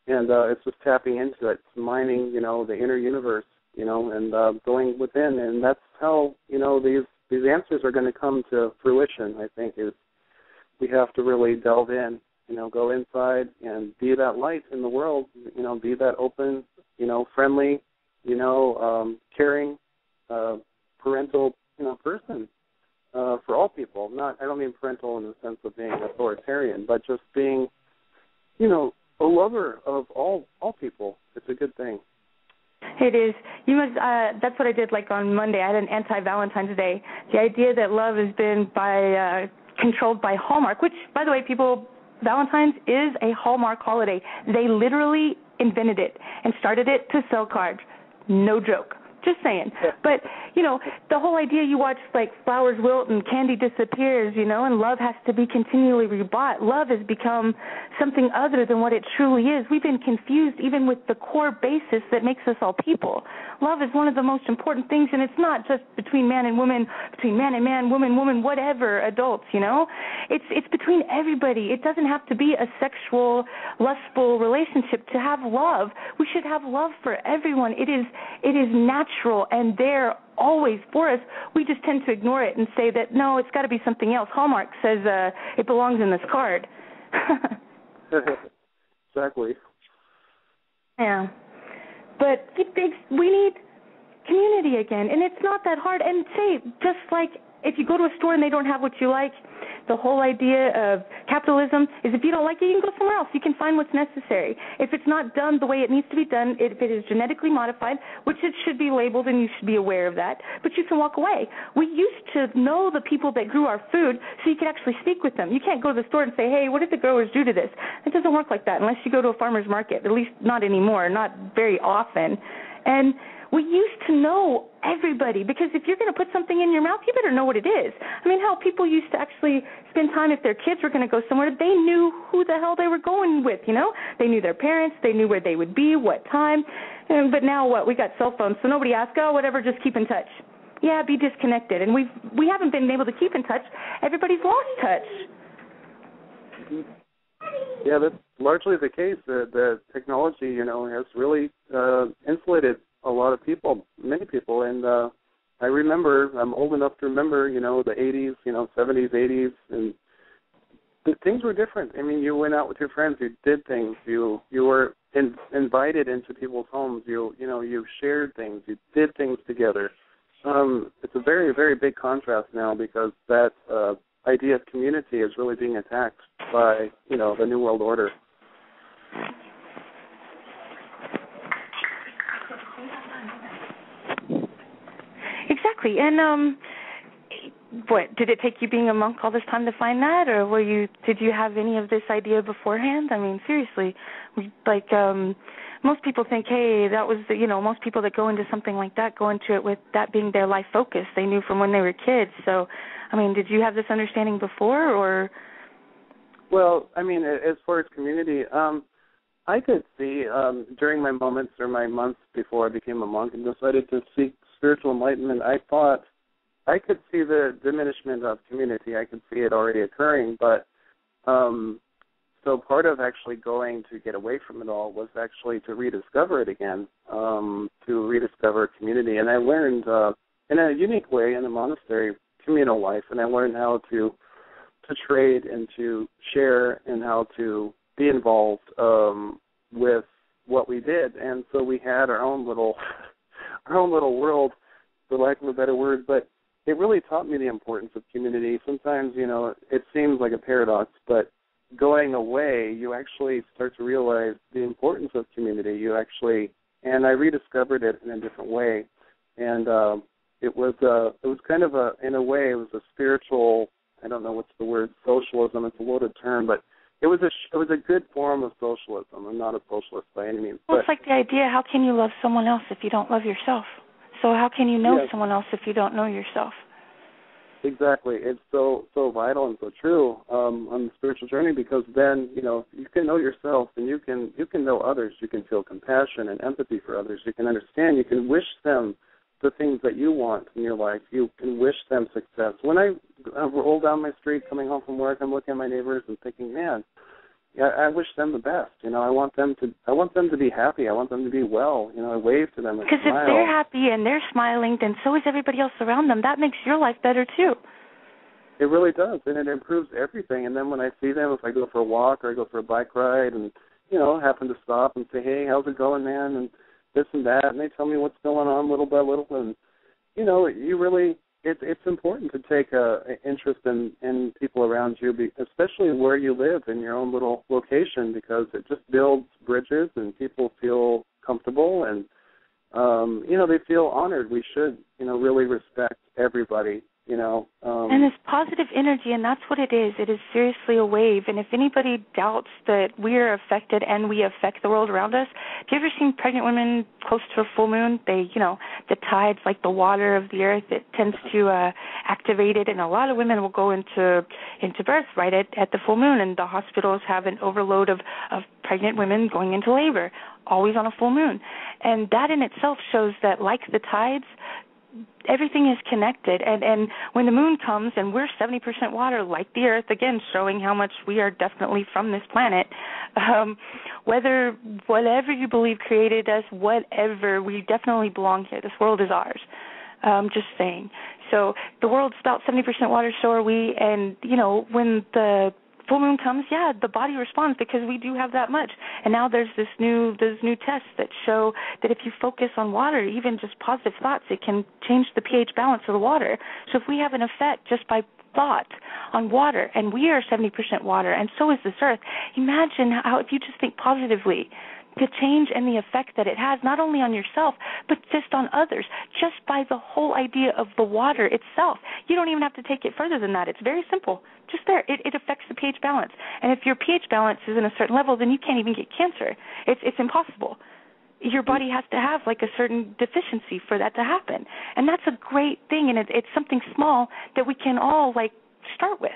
and it's just tapping into it. It's mining, the inner universe, and going within, and that's how, these answers are going to come to fruition, I think, is we have to really delve in, go inside and be that light in the world, be that open, friendly, caring, parental, person. For all people, I don't mean parental in the sense of being authoritarian, but just being, a lover of all people. It's a good thing. It is. That's what I did. Like on Monday, I had an anti-Valentine's Day. The idea that love has been controlled by Hallmark, which, by the way, Valentine's is a Hallmark holiday. They literally invented it and started it to sell cards. No joke. Just saying. But, the whole idea you watch, flowers wilt and candy disappears, and love has to be continually rebought. Love has become something other than what it truly is. We've been confused even with the core basis that makes us all people. Love is one of the most important things, and it's not just between man and woman, between man and man, woman, whatever, adults, It's between everybody. It doesn't have to be a sexual, lustful relationship to have love. We should have love for everyone. It is natural and there always for us. We just tend to ignore it and say that, no, it's got to be something else. Hallmark says it belongs in this card. Exactly. Yeah. But we need community again, and it's not that hard. And say, just like if you go to a store and they don't have what you like, The whole idea of capitalism is if you don't like it, you can go somewhere else. You can find what's necessary. If it's not done the way it needs to be done, if it is genetically modified, which it should be labeled and you should be aware of that, but you can walk away. We used to know the people that grew our food so you could actually speak with them. You can't go to the store and say, hey, what did the growers do to this? It doesn't work like that unless you go to a farmer's market, at least not anymore, not very often. And we used to know everybody, because if you're going to put something in your mouth, you better know what it is. I mean, hell, people used to actually spend time, if their kids were going to go somewhere, they knew who the hell they were going with, you know? They knew their parents, they knew where they would be, what time. But now what? We got cell phones, so nobody asks, oh, whatever, just keep in touch. Yeah, be disconnected. And we haven't been able to keep in touch. Everybody's lost touch. Yeah, that's largely the case. The technology, you know, has really insulated a lot of people, many people. And I remember, I'm old enough to remember, you know, the 80s, you know, 70s, 80s, and things were different. I mean, you went out with your friends, you did things, you were invited into people's homes, you shared things, you did things together. It's a very, very big contrast now, because that idea of community is really being attacked by, you know, the New World Order. Exactly. And what, did it take you being a monk all this time to find that, or did you have any of this idea beforehand? I mean, seriously, like most people think, hey, that was most people that go into something like that go into it with that being their life focus. They knew from when they were kids. So, I mean, did you have this understanding before, or? Well, I mean, as far as community, I could see during my moments or my months before I became a monk and decided to seek spiritual enlightenment, I thought I could see the diminishment of community. I could see it already occurring, but so part of actually going to get away from it all was actually to rediscover it again, to rediscover community. And I learned in a unique way in the monastery communal life, and I learned how to trade and to share and how to be involved with what we did. And so we had our own little world, for lack of a better word, but it really taught me the importance of community. Sometimes, you know, it seems like a paradox, but going away, you actually start to realize the importance of community. And I rediscovered it in a different way. And it was kind of in a way, it was a spiritual, I don't know what's the word, socialism. It's a loaded term, but it was a good form of socialism. I'm not a socialist by any means. Well, it's like the idea, how can you love someone else if you don't love yourself? So how can you know someone else if you don't know yourself? Exactly. It's so vital and so true on the spiritual journey, because then, you know, you can know yourself and you can know others. You can feel compassion and empathy for others. You can understand. You can wish them the things that you want in your life. You can wish them success. When I roll down my street coming home from work, I'm looking at my neighbors and thinking, man, I wish them the best. You know, I want them to be happy. I want them to be well. You know, I wave to them and smile. Because if they're happy and they're smiling, then so is everybody else around them. That makes your life better too. It really does, and it improves everything. And then when I see them, if I go for a walk or I go for a bike ride, and you know, happen to stop and say, hey, how's it going, man? And this and that, and they tell me what's going on little by little, and you know, it's important to take an interest in people around you, especially where you live in your own little location, because it just builds bridges and people feel comfortable and you know, they feel honored. We should, you know, really respect everybody. You know, and it's positive energy, and that's what it is. It is seriously a wave. And if anybody doubts that we are affected and we affect the world around us, have you ever seen pregnant women close to a full moon? They, you know, the tides, like the water of the earth, it tends to activate it, and a lot of women will go into birth right at the full moon, and the hospitals have an overload of pregnant women going into labor, always on a full moon. And that in itself shows that, like the tides, everything is connected, and when the moon comes and we're 70% water, like the earth, again, showing how much we are definitely from this planet, whatever you believe created us, whatever, we definitely belong here. This world is ours. Just saying. So the world's about 70% water, so are we, and, you know, when the full moon comes, yeah, the body responds because we do have that much. And now there's those new tests that show that if you focus on water, even just positive thoughts, it can change the pH balance of the water. So if we have an effect just by thought on water, and we are 70% water, and so is this earth. Imagine how, if you just think positively, the change and the effect that it has, not only on yourself, but just on others, just by the whole idea of the water itself. You don't even have to take it further than that. It's very simple. Just there. It affects the pH balance. And if your pH balance is in a certain level, then you can't even get cancer. It's impossible. Your body has to have like a certain deficiency for that to happen. And that's a great thing, and it's something small that we can all like start with.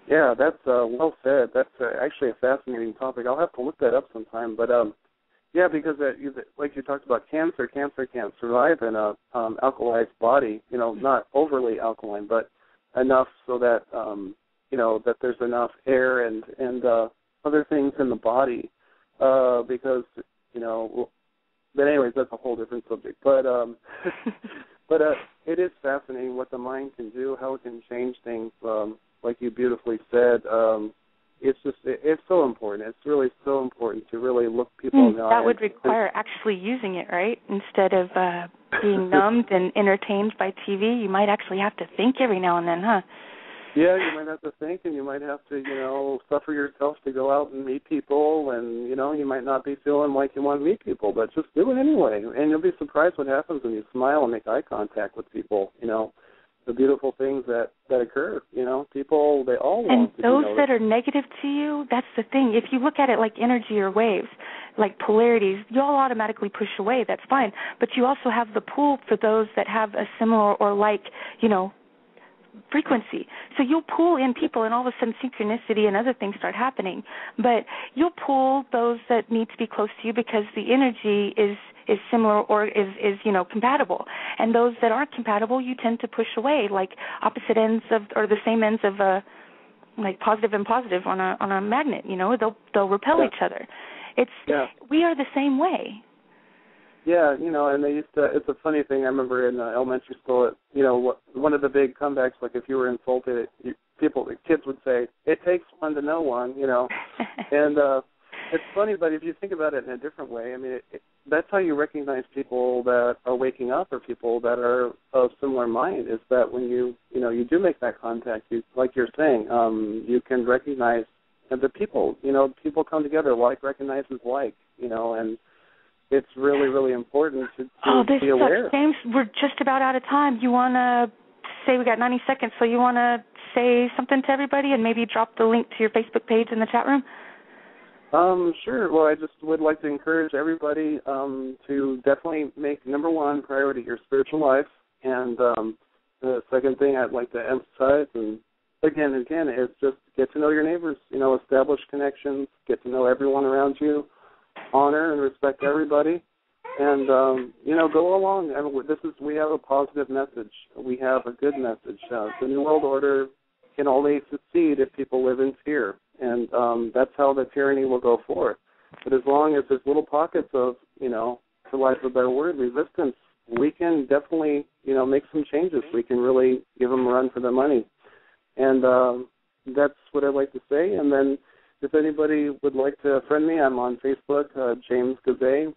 Yeah, that's well said. That's actually a fascinating topic. I'll have to look that up sometime. But yeah, because like you talked about, cancer can't survive in a alkalized body. You know, not overly alkaline, but enough so that you know that there's enough air and other things in the body. Because you know, but anyways, that's a whole different subject. But but it is fascinating what the mind can do, how it can change things. Like you beautifully said, it's so important. It's really so important to really look people in the eye. That would require actually using it, right? Instead of being numbed and entertained by TV, you might actually have to think every now and then, huh? Yeah, you might have to think, and you might have to, you know, suffer yourself to go out and meet people, and, you know, you might not be feeling like you want to meet people, but just do it anyway. And you'll be surprised what happens when you smile and make eye contact with people, you know. The beautiful things that occur, you know, people, they all want to be noticed. And those that are negative to you, that's the thing. If you look at it like energy or waves, like polarities, you all automatically push away. That's fine. But you also have the pull for those that have a similar or like, you know, frequency. So you'll pull in people, and all of a sudden synchronicity and other things start happening. But you'll pull those that need to be close to you because the energy is similar or is you know, compatible. And those that aren't compatible, you tend to push away, like opposite ends of, or the same ends of like positive and positive on a magnet. You know, they'll repel each other. We are the same way. Yeah, you know, and they used to. It's a funny thing. I remember in elementary school, you know, one of the big comebacks, like if you were insulted, kids would say, "It takes one to know one," you know, and it's funny. But if you think about it in a different way, I mean, that's how you recognize people that are waking up or people that are of similar mind. Is that when you do make that contact, you, like you're saying, you can recognize the people. You know, people come together. Like recognizes like, you know, and it's really, really important to be aware. James, we're just about out of time. You want to say, we got 90 seconds, so you want to say something to everybody and maybe drop the link to your Facebook page in the chat room? Sure. Well, I just would like to encourage everybody to definitely make, number one, priority your spiritual life. And the second thing I'd like to emphasize, and again, is just get to know your neighbors, you know, establish connections, get to know everyone around you, honor and respect everybody, and you know, go along. We have a positive message. We have a good message. The New World Order can only succeed if people live in fear, and that's how the tyranny will go forth. But as long as there's little pockets of, you know, for lack of a better word, resistance, we can definitely, you know, make some changes. We can really give them a run for their money, and that's what I'd like to say. And then, if anybody would like to friend me, I'm on Facebook, James Gazay,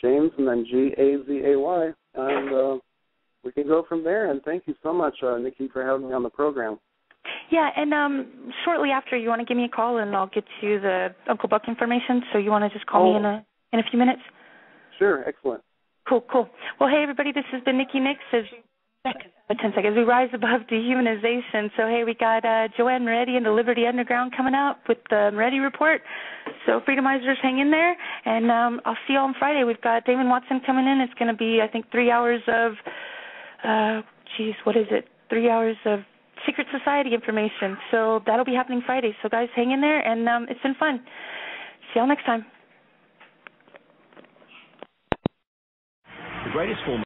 James, and then Gazay, and we can go from there. And thank you so much, Nickie, for having me on the program. Yeah, and shortly after, you want to give me a call, and I'll get you the Uncle Buck information. So you want to just call me in a few minutes? Sure, excellent. Cool. Well, hey, everybody, this has been Nickie Nix. 10 seconds. We rise above dehumanization. So, hey, we got Joanne Moretti and the Liberty Underground coming up with the Moretti Report. So, Freedomizers, hang in there. And I'll see you on Friday. We've got Damon Watson coming in. It's going to be, I think, 3 hours of, 3 hours of secret society information. So, that'll be happening Friday. So, guys, hang in there. And it's been fun. See y'all next time. The greatest form